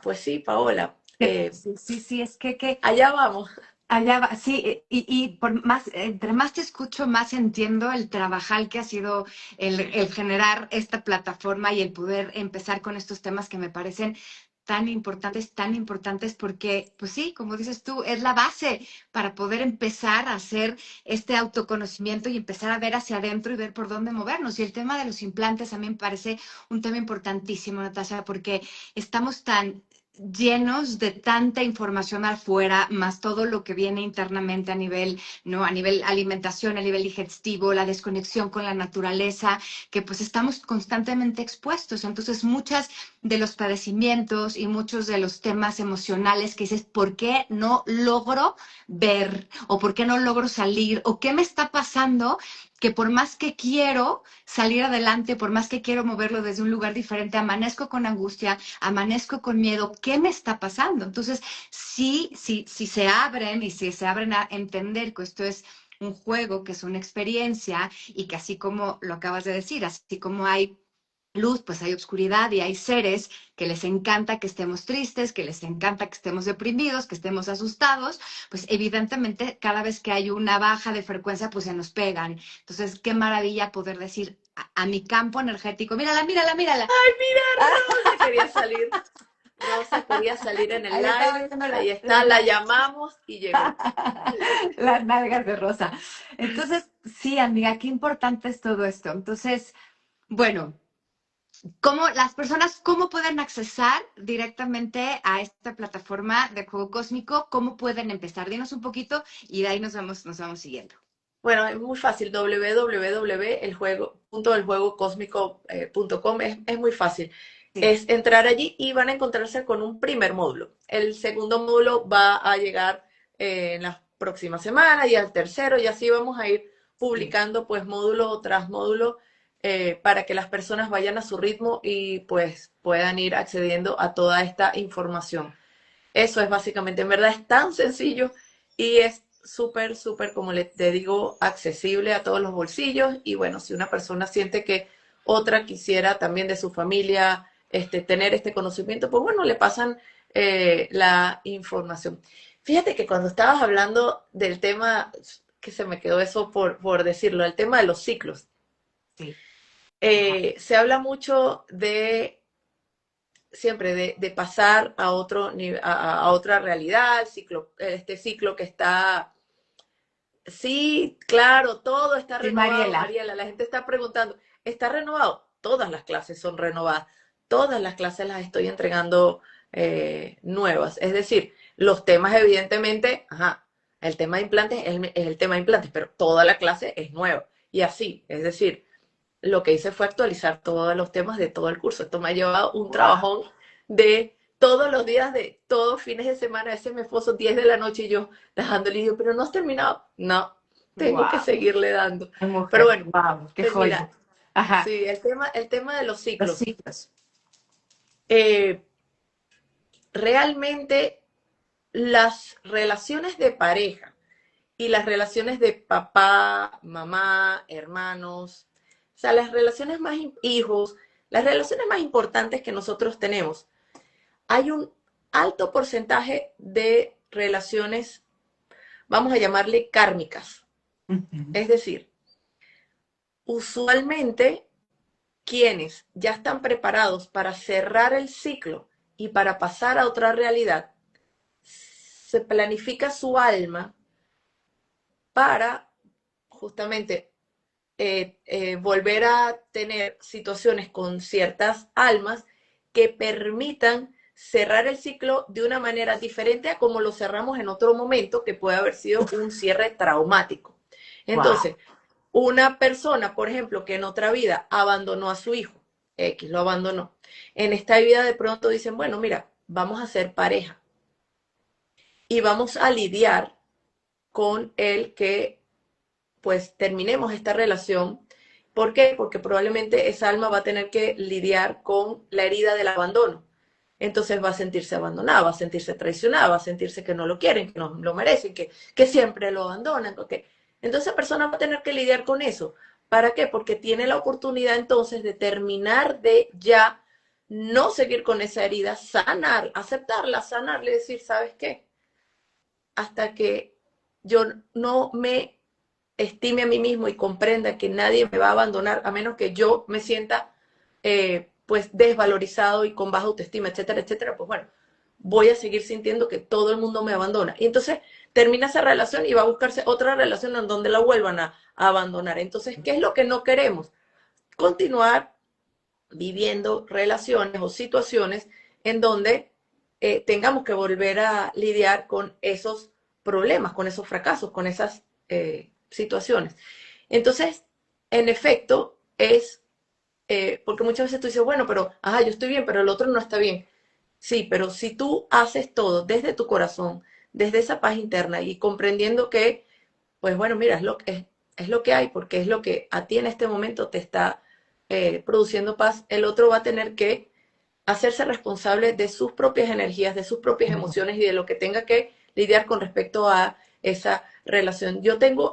pues sí, Paola, Sí, sí, sí, es que allá vamos. allá va, sí, y por más, entre más te escucho, más entiendo el trabajar que ha sido el generar esta plataforma y el poder empezar con estos temas que me parecen tan importantes porque, pues sí, como dices tú, es la base para poder empezar a hacer este autoconocimiento y empezar a ver hacia adentro y ver por dónde movernos. Y el tema de los implantes a mí me parece un tema importantísimo, Natasha, porque estamos tan llenos de tanta información afuera, más todo lo que viene internamente a nivel, ¿no? A nivel alimentación, a nivel digestivo, la desconexión con la naturaleza, que pues estamos constantemente expuestos. Entonces, muchas de los padecimientos y muchos de los temas emocionales que dices, ¿por qué no logro ver? ¿O por qué no logro salir? ¿O qué me está pasando? Que por más que quiero salir adelante, por más que quiero moverlo desde un lugar diferente, amanezco con angustia, amanezco con miedo, ¿qué me está pasando? Entonces, si se abren y si se abren a entender que esto es un juego, que es una experiencia y que así como lo acabas de decir, así como hay luz, pues hay oscuridad y hay seres que les encanta que estemos tristes, que les encanta que estemos deprimidos, que estemos asustados, pues evidentemente cada vez que hay una baja de frecuencia, pues se nos pegan. Entonces, qué maravilla poder decir a mi campo energético, mírala, mírala, mírala. Ay, mira, Rosa quería salir. Rosa quería salir en el Ahí le estaba live. viendo Ahí está, la llamamos y llegó. las nalgas de Rosa. Entonces, sí, amiga, qué importante es todo esto. Entonces, bueno, ¿cómo las personas, cómo pueden accesar directamente a esta plataforma de juego cósmico? ¿Cómo pueden empezar? Dinos un poquito y de ahí nos vamos siguiendo. Bueno, es muy fácil, www.eljuegocosmico.com es muy fácil. Sí, Es entrar allí y van a encontrarse con un primer módulo. El segundo módulo va a llegar en las próximas semanas y al tercero y así vamos a ir sí. publicando pues módulo tras módulo para que las personas vayan a su ritmo y pues puedan ir accediendo a toda esta información. Eso es básicamente, en verdad es tan sencillo y es súper, súper, como te digo, accesible a todos los bolsillos. Y bueno, si una persona siente que otra quisiera también de su familia tener este conocimiento, pues bueno, le pasan la información. Fíjate que cuando estabas hablando del tema, que se me quedó eso por decirlo, el tema de los ciclos, Sí. Ajá. se habla mucho de siempre de pasar a otro a otra realidad, ciclo, este ciclo que está, sí, claro, todo está Sí, renovado, Mariela. Mariela, la gente está preguntando, ¿está renovado? Todas las clases son renovadas, todas las clases las estoy entregando nuevas, es decir, los temas evidentemente, ajá, el tema de implantes es el tema de implantes, pero toda la clase es nueva, y así, es decir, lo que hice fue actualizar todos los temas de todo el curso. Esto me ha llevado un Wow. trabajón de todos los días, de todos fines de semana. Ese me fue 10 de la noche y yo dejándole, y yo, pero no has terminado. No, tengo que Wow. seguirle dando. Qué Pero mujer. bueno, Wow. Qué pues joya. mira, Ajá. sí, el tema de los Los ciclos. ciclos. Eh, realmente las relaciones de pareja y las relaciones de papá, mamá, hermanos, o sea, las relaciones más hijos, las relaciones más importantes que nosotros tenemos. Hay un alto porcentaje de relaciones, vamos a llamarle kármicas. Ujú. Es decir, usualmente quienes ya están preparados para cerrar el ciclo y para pasar a otra realidad, se planifica su alma para justamente volver a tener situaciones con ciertas almas que permitan cerrar el ciclo de una manera diferente a como lo cerramos en otro momento, que puede haber sido un cierre traumático. Wow. Entonces, una persona, por ejemplo, que en otra vida abandonó a su hijo, X lo abandonó, en esta vida de pronto dicen, bueno, mira, vamos a ser pareja y vamos a lidiar con el que pues terminemos esta relación. ¿Por qué? Porque probablemente esa alma va a tener que lidiar con la herida del abandono. Entonces va a sentirse abandonada, va a sentirse traicionada, va a sentirse que no lo quieren, que no lo merecen, que siempre lo abandonan. Okay. Entonces esa persona va a tener que lidiar con eso. ¿Para qué? Porque tiene la oportunidad entonces de terminar de ya no seguir con esa herida, sanar, aceptarla, sanarle, decir, ¿sabes qué? Hasta que yo no me estime a mí mismo y comprenda que nadie me va a abandonar a menos que yo me sienta pues desvalorizado y con baja autoestima, etcétera, etcétera, pues bueno, voy a seguir sintiendo que todo el mundo me abandona. Y entonces termina esa relación y va a buscarse otra relación en donde la vuelvan a abandonar. Entonces, ¿qué es lo que no queremos? Continuar viviendo relaciones o situaciones en donde tengamos que volver a lidiar con esos problemas, con esos fracasos, con esas situaciones. Entonces, en efecto, es, porque muchas veces tú dices, bueno, pero, ajá, yo estoy bien, pero el otro no está bien. Sí, pero si tú haces todo desde tu corazón, desde esa paz interna y comprendiendo que, pues bueno, mira, es lo que hay, porque es lo que a ti en este momento te está produciendo paz, el otro va a tener que hacerse responsable de sus propias energías, de sus propias emociones y de lo que tenga que lidiar con respecto a esa relación.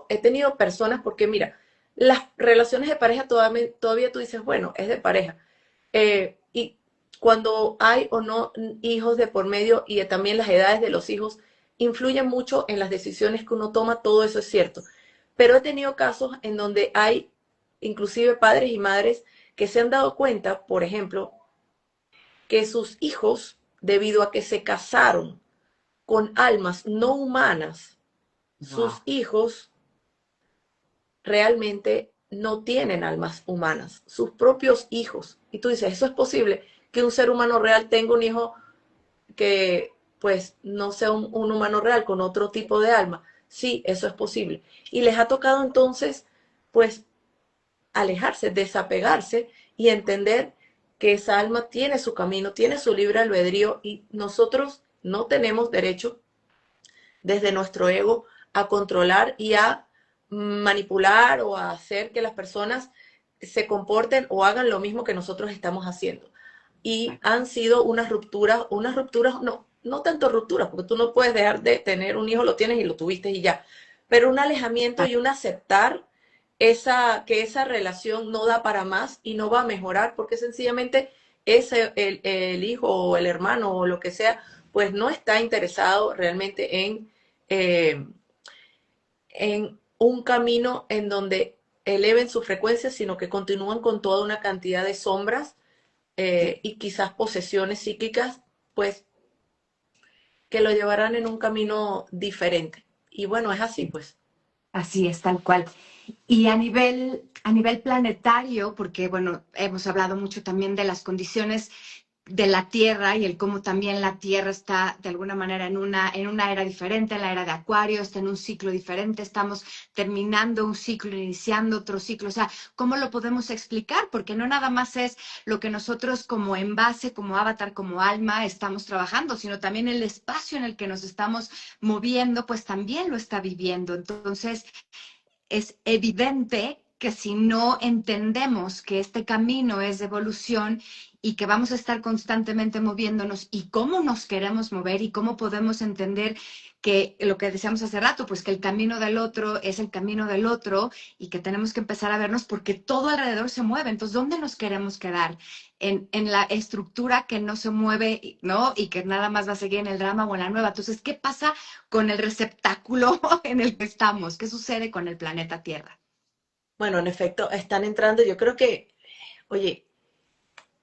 He tenido personas, porque mira, las relaciones de pareja todavía tú dices, bueno, es de pareja. Y cuando hay o no hijos de por medio y también las edades de los hijos influyen mucho en las decisiones que uno toma, todo eso es cierto. Pero he tenido casos en donde hay inclusive padres y madres que se han dado cuenta, por ejemplo, que sus hijos, debido a que se casaron con almas no humanas, sus Wow. hijos realmente no tienen almas humanas, sus propios hijos. Y tú dices, ¿eso es posible? Que un ser humano real tenga un hijo que pues no sea un humano real con otro tipo de alma. Sí, eso es posible. Y les ha tocado entonces pues alejarse, desapegarse y entender que esa alma tiene su camino, tiene su libre albedrío y nosotros no tenemos derecho desde nuestro ego a controlar y a manipular o a hacer que las personas se comporten o hagan lo mismo que nosotros estamos haciendo. Y han sido unas rupturas, no, no tanto rupturas, porque tú no puedes dejar de tener un hijo, lo tienes y lo tuviste y ya, pero un alejamiento y un aceptar que esa relación no da para más y no va a mejorar porque sencillamente el hijo o el hermano o lo que sea, pues no está interesado realmente eh, en un camino en donde eleven su frecuencia, sino que continúan con toda una cantidad de sombras y quizás posesiones psíquicas, pues que lo llevarán en un camino diferente. Y bueno, es así, pues. Así es, tal cual. Y a nivel planetario, porque bueno, hemos hablado mucho también de las condiciones de la Tierra y el cómo también la Tierra está de alguna manera en una era diferente, en la era de Acuario, está en un ciclo diferente, estamos terminando un ciclo, iniciando otro ciclo, o sea, ¿cómo lo podemos explicar? Porque no nada más es lo que nosotros como envase, como avatar, como alma estamos trabajando, sino también el espacio en el que nos estamos moviendo, pues también lo está viviendo. Entonces, es evidente que si no entendemos que este camino es de evolución y que vamos a estar constantemente moviéndonos y cómo nos queremos mover y cómo podemos entender que lo que decíamos hace rato, pues que el camino del otro es el camino del otro y que tenemos que empezar a vernos porque todo alrededor se mueve. Entonces, ¿dónde nos queremos quedar? En la estructura que no se mueve, ¿no? Y que nada más va a seguir en el drama o en la nueva. Entonces, ¿qué pasa con el receptáculo en el que estamos? ¿Qué sucede con el planeta Tierra? Bueno, en efecto, están entrando, yo creo que, oye,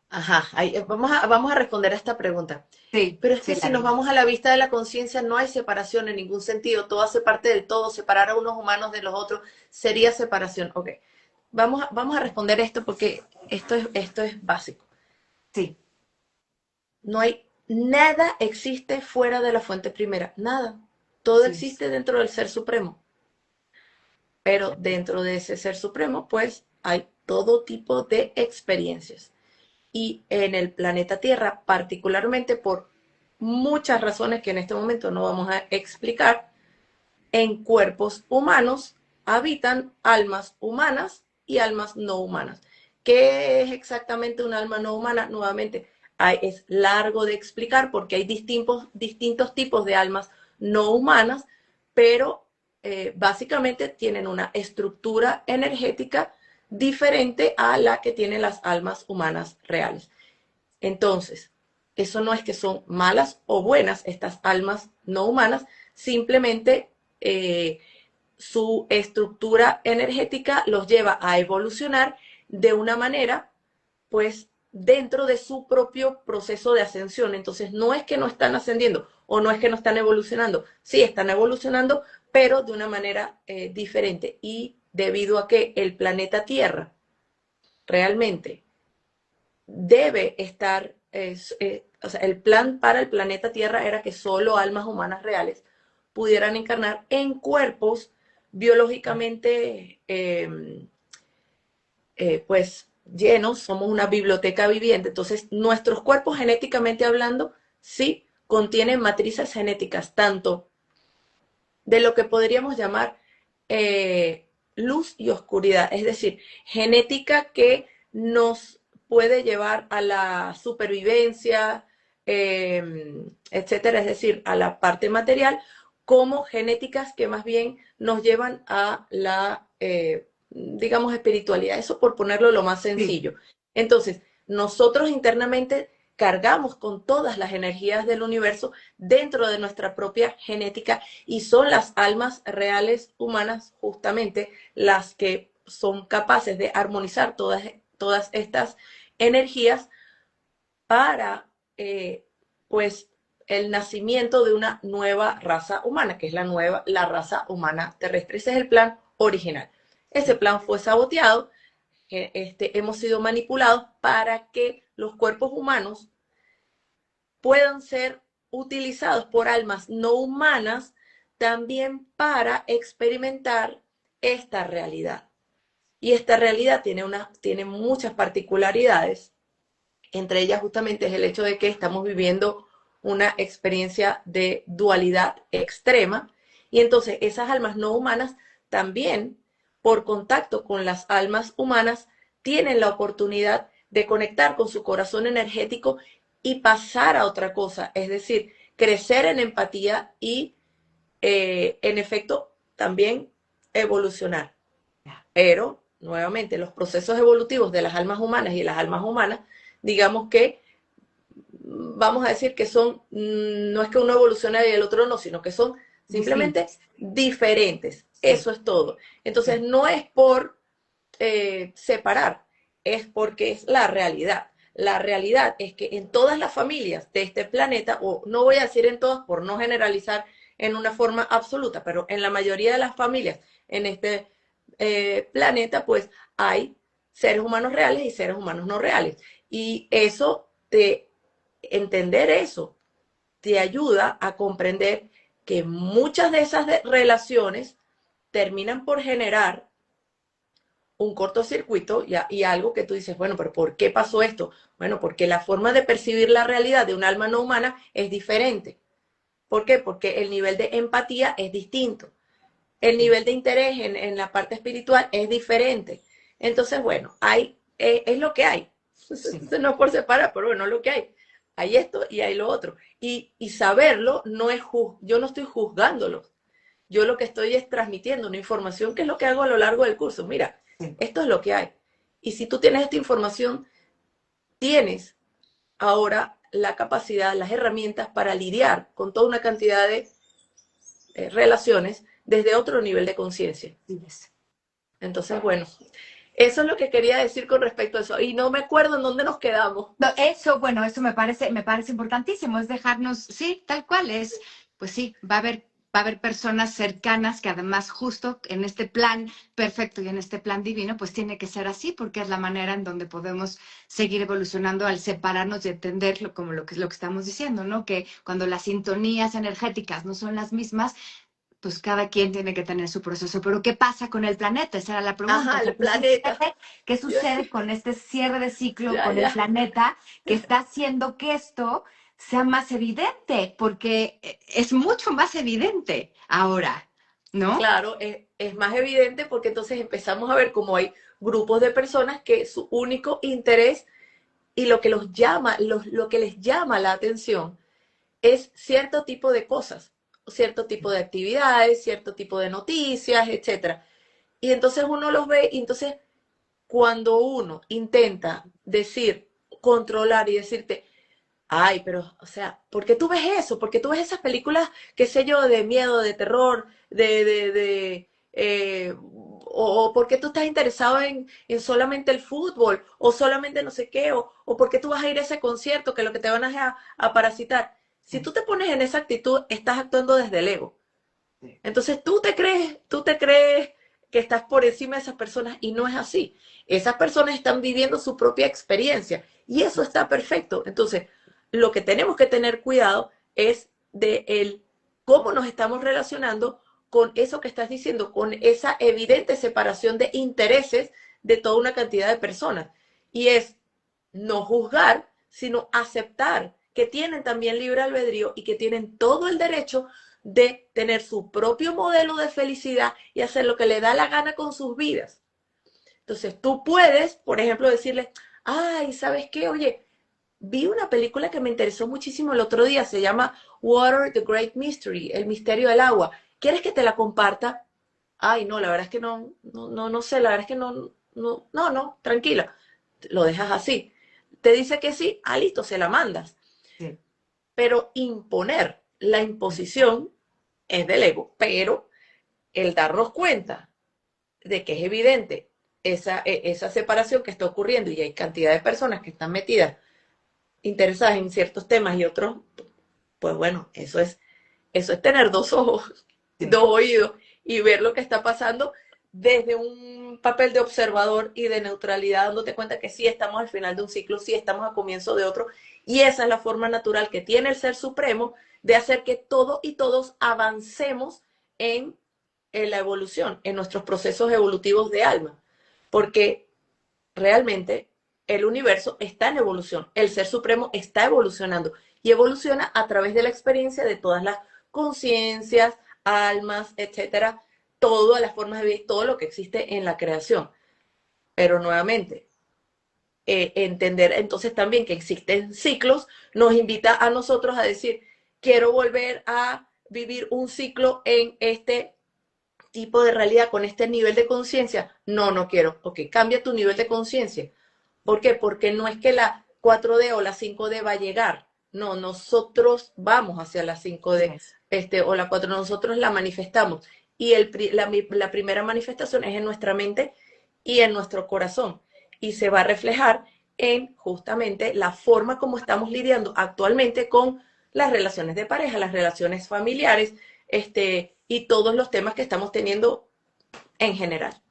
ajá, vamos a responder a esta pregunta. Sí, Pero es que sí, si la nos vi. vamos a la vista de la conciencia, no hay separación en ningún sentido, todo hace parte del todo, separar a unos humanos de los otros sería separación. Ok, vamos a responder esto porque esto es básico. Sí. No hay nada existe fuera de la fuente primera, nada. Todo Sí. existe dentro del Ser Supremo. Pero dentro de ese Ser Supremo, pues hay todo tipo de experiencias. Y en el planeta Tierra, particularmente por muchas razones que en este momento no vamos a explicar, en cuerpos humanos habitan almas humanas y almas no humanas. ¿Qué es exactamente un alma no humana? Nuevamente, es largo de explicar porque hay distintos tipos de almas no humanas, pero básicamente tienen una estructura energética diferente a la que tienen las almas humanas reales. Entonces, eso no es que son malas o buenas estas almas no humanas, simplemente eh, su estructura energética los lleva a evolucionar de una manera, pues, dentro de su propio proceso de ascensión. Entonces, no es que no están ascendiendo o no es que no están evolucionando. Sí, están evolucionando, pero de una manera diferente. Y debido a que el planeta Tierra realmente debe estar, o sea, el plan para el planeta Tierra era que solo almas humanas reales pudieran encarnar en cuerpos biológicamente, pues, llenos, somos una biblioteca viviente. Entonces, nuestros cuerpos genéticamente hablando, sí, contienen matrices genéticas, tanto de lo que podríamos llamar luz y oscuridad, es decir, genética que nos puede llevar a la supervivencia, etcétera, es decir, a la parte material, como genéticas que más bien nos llevan a la, digamos, espiritualidad. Eso por ponerlo lo más Sí. sencillo. Entonces, nosotros internamente cargamos con todas las energías del universo dentro de nuestra propia genética y son las almas reales humanas justamente las que son capaces de armonizar todas estas energías para, pues, el nacimiento de una nueva raza humana, que es la raza humana terrestre. Ese es el plan original. Ese plan fue saboteado, hemos sido manipulados para que los cuerpos humanos puedan ser utilizados por almas no humanas también para experimentar esta realidad. Y esta realidad tiene muchas particularidades. Entre ellas justamente es el hecho de que estamos viviendo una experiencia de dualidad extrema. Y entonces esas almas no humanas también, por contacto con las almas humanas, tienen la oportunidad de conectar con su corazón energético y pasar a otra cosa, es decir, crecer en empatía y, en efecto, también evolucionar. Pero, nuevamente, los procesos evolutivos de las almas humanas y las almas humanas, digamos que vamos a decir que son, no es que uno evolucione y el otro no, sino que son simplemente Distintos. diferentes. Sí. Eso es todo. Entonces, Sí. no es por separar, es porque es la realidad. La realidad es que en todas las familias de este planeta, o no voy a decir en todas por no generalizar en una forma absoluta, pero en la mayoría de las familias en este planeta, pues hay seres humanos reales y seres humanos no reales. Y eso, entender eso, te ayuda a comprender que muchas de esas relaciones terminan por generar un cortocircuito y algo que tú dices, bueno, pero ¿por qué pasó esto? Bueno, porque la forma de percibir la realidad de un alma no humana es diferente. ¿Por qué? Porque el nivel de empatía es distinto. El Sí. nivel de interés en la parte espiritual es diferente. Entonces, bueno, es lo que hay. Sí. No es por separar, pero bueno, es lo que hay. Hay esto y hay lo otro. Y saberlo no es, yo no estoy juzgándolo. Yo lo que estoy es transmitiendo una información que es lo que hago a lo largo del curso. Mira, Sí. esto es lo que hay. Y si tú tienes esta información, tienes ahora la capacidad, las herramientas para lidiar con toda una cantidad de relaciones desde otro nivel de conciencia. Yes. Entonces, bueno, eso es lo que quería decir con respecto a eso. Y no me acuerdo en dónde nos quedamos. No, eso, bueno, eso me parece importantísimo, es dejarnos, sí, tal cual es, pues sí, va a haber va a haber personas cercanas que además justo en este plan perfecto y en este plan divino, pues tiene que ser así, porque es la manera en donde podemos seguir evolucionando al separarnos y entenderlo como lo que estamos diciendo, ¿no? Que cuando las sintonías energéticas no son las mismas, pues cada quien tiene que tener su proceso. Pero ¿qué pasa con el planeta? Esa era la pregunta. O Ajá, sea, el planeta. ¿qué Yo sucede sí, con este cierre de ciclo ya, con el ya. planeta que está haciendo que esto sea más evidente? Porque es mucho más evidente ahora, ¿no? Claro, es más evidente porque entonces empezamos a ver cómo hay grupos de personas que su único interés y lo que los llama, lo que les llama la atención es cierto tipo de cosas, cierto tipo de actividades, cierto tipo de noticias, etcétera. Y entonces uno los ve y entonces cuando uno intenta decir, controlar y decirte, ay, pero, o sea, ¿por qué tú ves eso? ¿Por qué tú ves esas películas, qué sé yo, de miedo, de terror, o por qué tú estás interesado en solamente el fútbol, o solamente no sé qué, o por qué tú vas a ir a ese concierto que lo que te van a parasitar? Si tú te pones en esa actitud, estás actuando desde el ego. Entonces tú te crees que estás por encima de esas personas y no es así. Esas personas están viviendo su propia experiencia y eso está perfecto. Entonces, lo que tenemos que tener cuidado es de el cómo nos estamos relacionando con eso que estás diciendo, con esa evidente separación de intereses de toda una cantidad de personas. Y es no juzgar, sino aceptar que tienen también libre albedrío y que tienen todo el derecho de tener su propio modelo de felicidad y hacer lo que le da la gana con sus vidas. Entonces tú puedes, por ejemplo, decirle, ay, ¿sabes qué? Oye, vi una película que me interesó muchísimo el otro día, se llama Water, the Great Mystery, el misterio del agua. ¿Quieres que te la comparta? Ay, no, la verdad es que no sé, la verdad es que no, tranquila, lo dejas así. Te dice que sí, ah, listo, se la mandas. Sí. Pero imponer, la imposición es del ego, pero el darnos cuenta de que es evidente esa separación que está ocurriendo y hay cantidad de personas que están metidas, interesadas en ciertos temas y otros, pues bueno, eso es tener dos ojos, Sí. dos oídos y ver lo que está pasando desde un papel de observador y de neutralidad, dándote cuenta que sí estamos al final de un ciclo, sí estamos a comienzo de otro, y esa es la forma natural que tiene el Ser Supremo de hacer que todo y todos avancemos en la evolución, en nuestros procesos evolutivos de alma, porque realmente el universo está en evolución, el Ser Supremo está evolucionando y evoluciona a través de la experiencia de todas las conciencias, almas, etcétera, todas las formas de vida y todo lo que existe en la creación. Pero nuevamente, entender entonces también que existen ciclos nos invita a nosotros a decir, quiero volver a vivir un ciclo en este tipo de realidad, con este nivel de conciencia. No quiero. Ok, cambia tu nivel de conciencia. ¿Por qué? Porque no es que la 4D o la 5D va a llegar. No, nosotros vamos hacia la 5D Yes. o la 4, nosotros la manifestamos. Y la primera manifestación es en nuestra mente y en nuestro corazón. Y se va a reflejar en justamente la forma como estamos lidiando actualmente con las relaciones de pareja, las relaciones familiares, y todos los temas que estamos teniendo en general.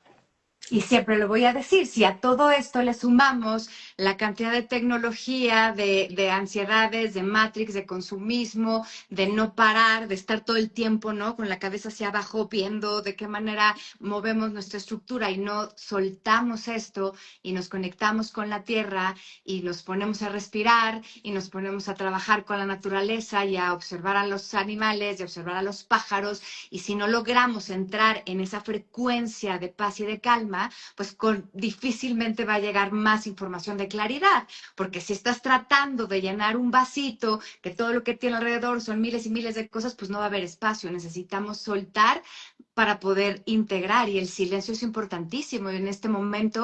Y siempre lo voy a decir, si a todo esto le sumamos la cantidad de tecnología, de ansiedades, de matrix, de consumismo, de no parar, de estar todo el tiempo, ¿no? Con la cabeza hacia abajo, viendo de qué manera movemos nuestra estructura y no soltamos esto y nos conectamos con la tierra y nos ponemos a respirar y nos ponemos a trabajar con la naturaleza y a observar a los animales y a observar a los pájaros. Y si no logramos entrar en esa frecuencia de paz y de calma, pues difícilmente va a llegar más información de claridad, porque si estás tratando de llenar un vasito, que todo lo que tiene alrededor son miles y miles de cosas, pues no va a haber espacio. Necesitamos soltar para poder integrar, y el silencio es importantísimo. Y en este momento,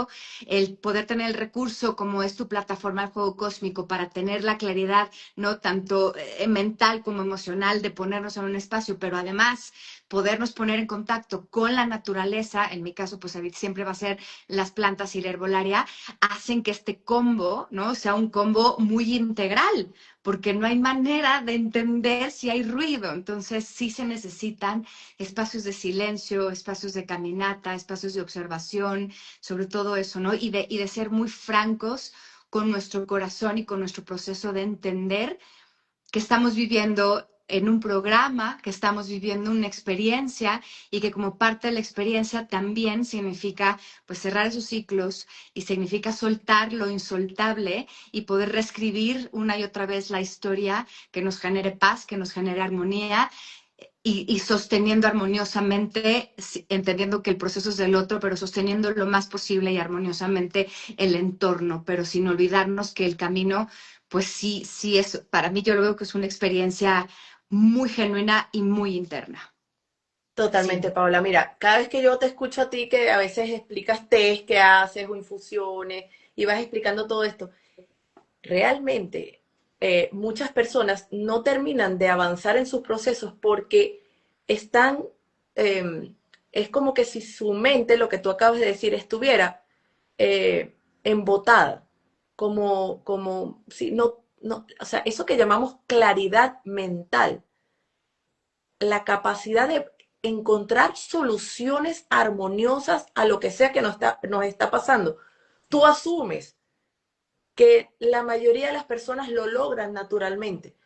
el poder tener el recurso como es tu plataforma del juego cósmico para tener la claridad, no tanto mental como emocional, de ponernos en un espacio, pero además podernos poner en contacto con la naturaleza, en mi caso, pues siempre va a ser las plantas y la herbolaria, hacen que este combo, ¿no? Sea un combo muy integral, porque no hay manera de entender si hay ruido. Entonces sí se necesitan espacios de silencio, espacios de caminata, espacios de observación, sobre todo eso, ¿no? Y de ser muy francos con nuestro corazón y con nuestro proceso de entender que estamos viviendo en un programa, que estamos viviendo una experiencia, y que como parte de la experiencia también significa pues cerrar esos ciclos, y significa soltar lo insoltable y poder reescribir una y otra vez la historia que nos genere paz, que nos genere armonía, y sosteniendo armoniosamente, entendiendo que el proceso es del otro, pero sosteniendo lo más posible y armoniosamente el entorno, pero sin olvidarnos que el camino, pues sí, sí es, para mí yo lo veo que es una experiencia muy genuina y muy interna. Totalmente, Sí, Paola. Mira, cada vez que yo te escucho a ti que a veces explicas test que haces o infusiones y vas explicando todo esto, realmente muchas personas no terminan de avanzar en sus procesos porque están, eh, es como que si su mente, lo que tú acabas de decir, estuviera embotada, como si no, o sea, eso que llamamos claridad mental, la capacidad de encontrar soluciones armoniosas a lo que sea que nos está pasando. Tú asumes que la mayoría de las personas lo logran naturalmente,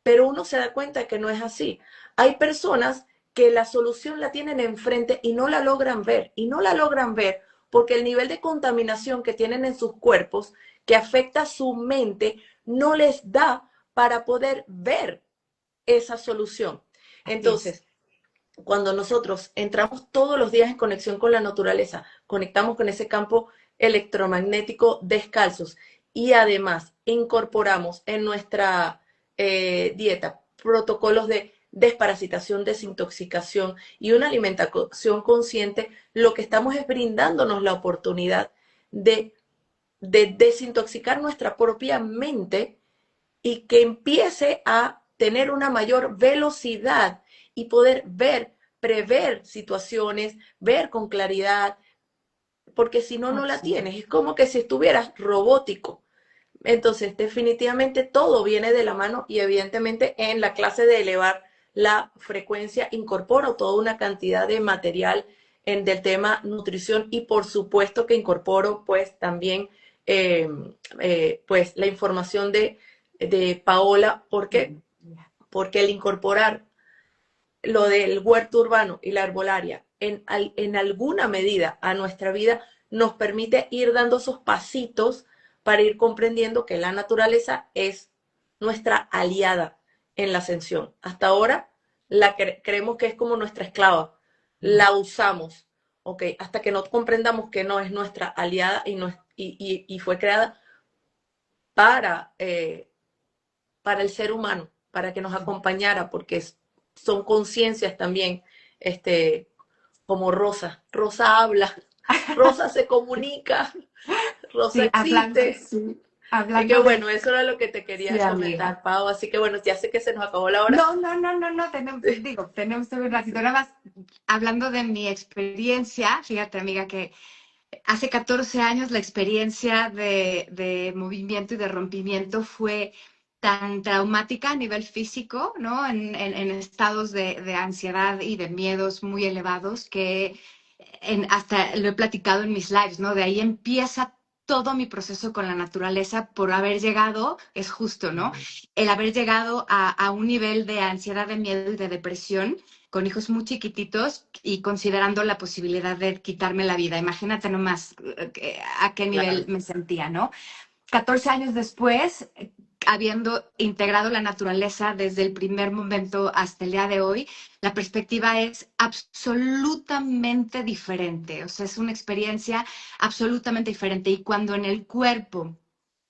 pero uno se da cuenta de que no es así. Hay personas que la solución la tienen enfrente y no la logran ver, y no la logran ver porque el nivel de contaminación que tienen en sus cuerpos, que afecta su mente, no les da para poder ver esa solución. así es. Entonces, cuando nosotros entramos todos los días en conexión con la naturaleza, conectamos con ese campo electromagnético descalzos y además incorporamos en nuestra dieta protocolos de desparasitación, desintoxicación y una alimentación consciente, lo que estamos es brindándonos la oportunidad de, de desintoxicar nuestra propia mente y que empiece a tener una mayor velocidad y poder ver, prever situaciones, ver con claridad, porque si no, no la Así tienes. Es como que si estuvieras robótico. Entonces, definitivamente todo viene de la mano y evidentemente en la clase de elevar la frecuencia incorporo toda una cantidad de material del tema nutrición y por supuesto que incorporo pues también eh, pues la información de Paola. ¿Por qué? Porque el incorporar lo del huerto urbano y la herbolaria en alguna medida a nuestra vida nos permite ir dando esos pasitos para ir comprendiendo que la naturaleza es nuestra aliada en la ascensión. Hasta ahora creemos que es como nuestra esclava, la usamos, ¿ok? Hasta que no comprendamos que no es nuestra aliada y fue creada para, para el ser humano, para que nos acompañara, porque son conciencias también, este, como Rosa. Rosa habla, Rosa se comunica, Rosa sí, hablando, existe. sí, Es que hablando de, bueno, eso era lo que te sí, quería amiga. comentar, Pau. Así que bueno, ya sé que se nos acabó la hora. No, no, no, no, no, tenemos, digo, tenemos todo un ratito. Nada más, hablando de mi experiencia, fíjate, amiga, que hace 14 años la experiencia de movimiento y de rompimiento fue tan traumática a nivel físico, ¿no? En estados de ansiedad y de miedos muy elevados que hasta lo he platicado en mis lives, ¿no? De ahí empieza todo mi proceso con la naturaleza por haber llegado, es justo, ¿no? El haber llegado a un nivel de ansiedad, de miedo y de depresión con hijos muy chiquititos y considerando la posibilidad de quitarme la vida. Imagínate nomás a qué nivel Claro. me sentía, ¿no? 14 años después, habiendo integrado la naturaleza desde el primer momento hasta el día de hoy, la perspectiva es absolutamente diferente. O sea, es una experiencia absolutamente diferente. Y cuando en el cuerpo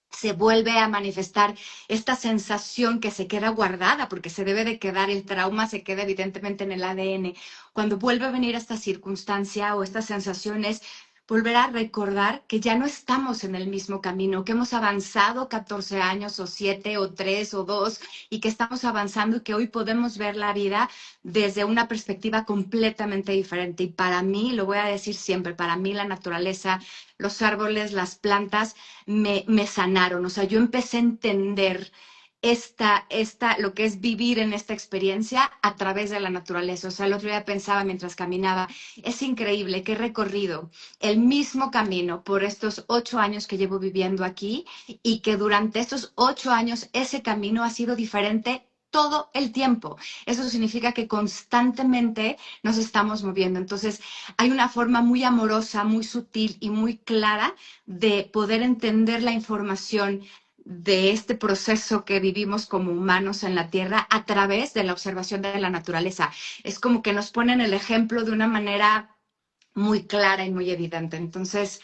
se vuelve a manifestar esta sensación que se queda guardada, porque se debe de quedar, el trauma se queda evidentemente en el ADN. Cuando vuelve a venir esta circunstancia o estas sensaciones, volver a recordar que ya no estamos en el mismo camino, que hemos avanzado 14 años o 7 o 3 o 2 y que estamos avanzando y que hoy podemos ver la vida desde una perspectiva completamente diferente. Y para mí, lo voy a decir siempre, para mí la naturaleza, los árboles, las plantas, me sanaron. O sea, yo empecé a entender lo que es vivir en esta experiencia a través de la naturaleza. O sea, el otro día pensaba mientras caminaba, es increíble que he recorrido el mismo camino por estos 8 años que llevo viviendo aquí y que durante estos 8 años ese camino ha sido diferente todo el tiempo. Eso significa que constantemente nos estamos moviendo. Entonces, hay una forma muy amorosa, muy sutil y muy clara de poder entender la información de este proceso que vivimos como humanos en la Tierra a través de la observación de la naturaleza. Es como que nos ponen el ejemplo de una manera muy clara y muy evidente. Entonces,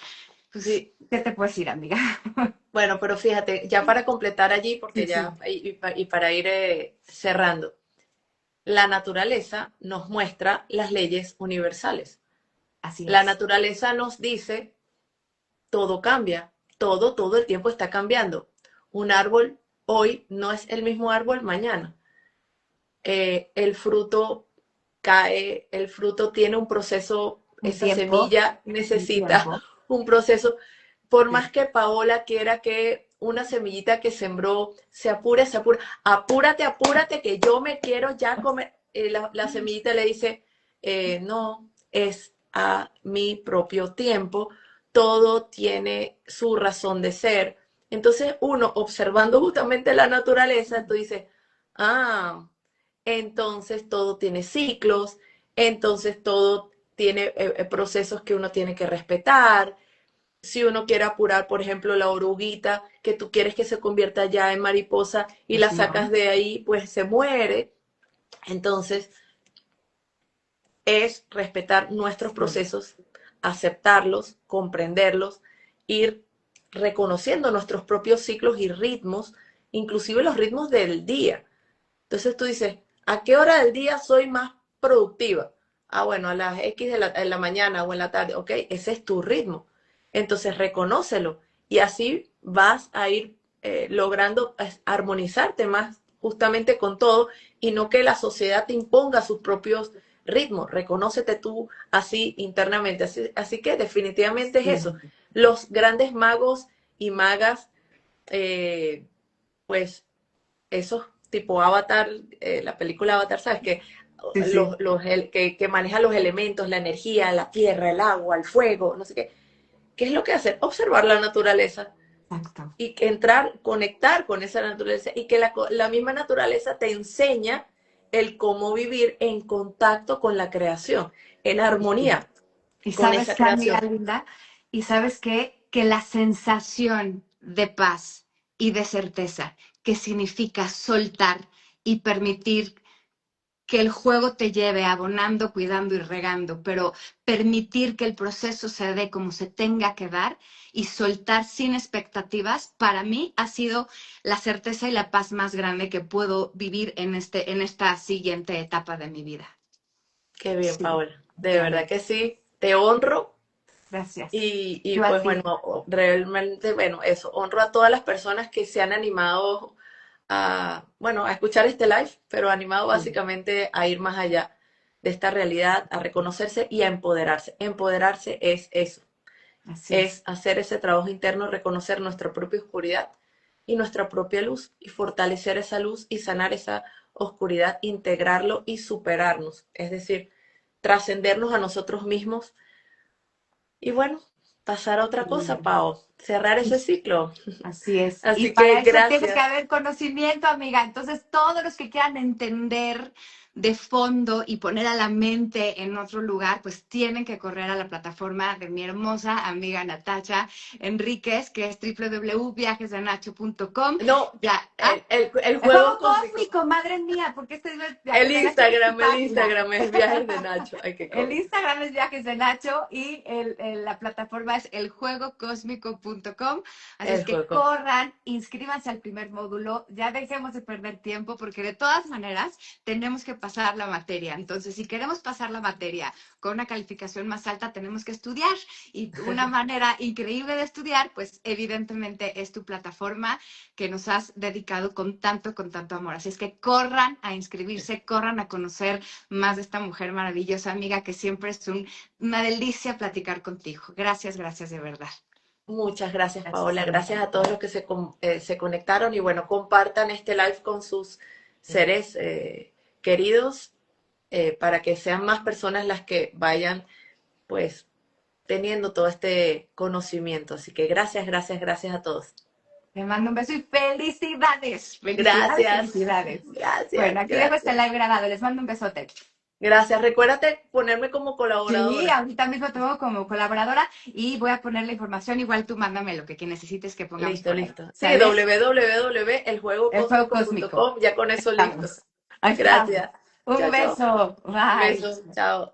pues, Sí. ¿qué te puedes decir, amiga? Bueno, pero fíjate, ya para completar allí, porque Sí, sí. ya, y para ir cerrando, la naturaleza nos muestra las leyes universales. Así La es. naturaleza nos dice, todo cambia, todo el tiempo está cambiando. Un árbol hoy no es el mismo árbol mañana. El fruto cae, el fruto tiene un proceso, Un esa tiempo, semilla un necesita tiempo. un proceso. Por Sí. más que Paola quiera que una semillita que sembró se apure, apúrate, apúrate, que yo me quiero ya comer. La semillita le dice, no, es a mi propio tiempo, todo tiene su razón de ser. Entonces uno, observando justamente la naturaleza, tú dices, ah, entonces todo tiene ciclos, entonces todo tiene procesos que uno tiene que respetar. Si uno quiere apurar, por ejemplo, la oruguita, que tú quieres que se convierta ya en mariposa y la Pues no. sacas de ahí, pues se muere. Entonces, es respetar nuestros Sí. procesos, aceptarlos, comprenderlos, ir reconociendo nuestros propios ciclos y ritmos, inclusive los ritmos del día. Entonces tú dices, ¿a qué hora del día soy más productiva? Ah, bueno, a las X en la mañana o en la tarde. Ok, ese es tu ritmo. Entonces reconócelo y así vas a ir logrando armonizarte más justamente con todo y no que la sociedad te imponga sus propios ritmos. Reconócete tú así internamente. Así que definitivamente es Sí. eso. Los grandes magos y magas, eh, pues esos tipo Avatar, la película Avatar, ¿sabes? Que, Sí, sí. que maneja los elementos, la energía, la tierra, el agua, el fuego, no sé qué. ¿Qué es lo que hace? Observar la naturaleza Exacto. y entrar, conectar con esa naturaleza y que la misma naturaleza te enseña el cómo vivir en contacto con la creación, en armonía Y con sabes esa qué, amiga creación. linda, y sabes qué, que la sensación de paz y de certeza que significa soltar y permitir que el juego te lleve abonando, cuidando y regando, pero permitir que el proceso se dé como se tenga que dar y soltar sin expectativas, para mí ha sido la certeza y la paz más grande que puedo vivir en esta siguiente etapa de mi vida. Qué bien, Sí, Paola. De ya verdad ves. que sí, te honro. Gracias. Y Yo a pues ti. bueno, realmente, bueno, eso, honro a todas las personas que se han animado a, bueno, a escuchar este live, pero animado Sí, básicamente a ir más allá de esta realidad, a reconocerse y a empoderarse. Empoderarse es eso, así es es. hacer ese trabajo interno, reconocer nuestra propia oscuridad y nuestra propia luz y fortalecer esa luz y sanar esa oscuridad, integrarlo y superarnos, es decir, trascendernos a nosotros mismos y bueno, pasar a otra cosa, Pau, cerrar ese ciclo. Así es. Y Así que para eso tiene que gracias. haber conocimiento, amiga. Entonces, todos los que quieran entender de fondo y poner a la mente en otro lugar, pues tienen que correr a la plataforma de mi hermosa amiga Natacha Enríquez, que es www.viajesdenacho.com. No, Ya, el el juego juego cósmico. cósmico, madre mía, porque El apenas tienes tu página. Instagram es Viajes de Nacho. Ay, qué El cómico. Instagram es Viajes de Nacho y la plataforma es eljuegocosmico.com. Así es El que juego. corran, inscríbanse al primer módulo, ya dejemos de perder tiempo porque de todas maneras tenemos que pasar la materia. Entonces, si queremos pasar la materia con una calificación más alta, tenemos que estudiar. Y una manera increíble de estudiar, pues evidentemente es tu plataforma que nos has dedicado con tanto amor. Así es que corran a inscribirse, corran a conocer más de esta mujer maravillosa, amiga, que siempre es una delicia platicar contigo. Gracias, gracias de verdad. Muchas gracias, Gracias, Paola. amiga. Gracias a todos los que se conectaron y bueno, compartan este live con sus seres queridos para que sean más personas las que vayan pues teniendo todo este conocimiento. Así que gracias, gracias, gracias a todos. Te mando un beso y felicidades. Felicidades, Gracias, felicidades. gracias, Bueno, aquí dejo este gracias. live grabado. Les mando un besote. Gracias. Recuérdate ponerme como Sí, colaboradora. ahorita mismo tengo como colaboradora y voy a poner la información. Igual tú mándame lo que necesites que pongamos Listo, por ahí. listo. Sí, ¿Sale? El juego cósmico. www.eljuegocosmico.com, ya con eso listo. Estamos. Ahí estamos. Gracias. Un Chao, chao. beso. Un Bye. beso. Chao.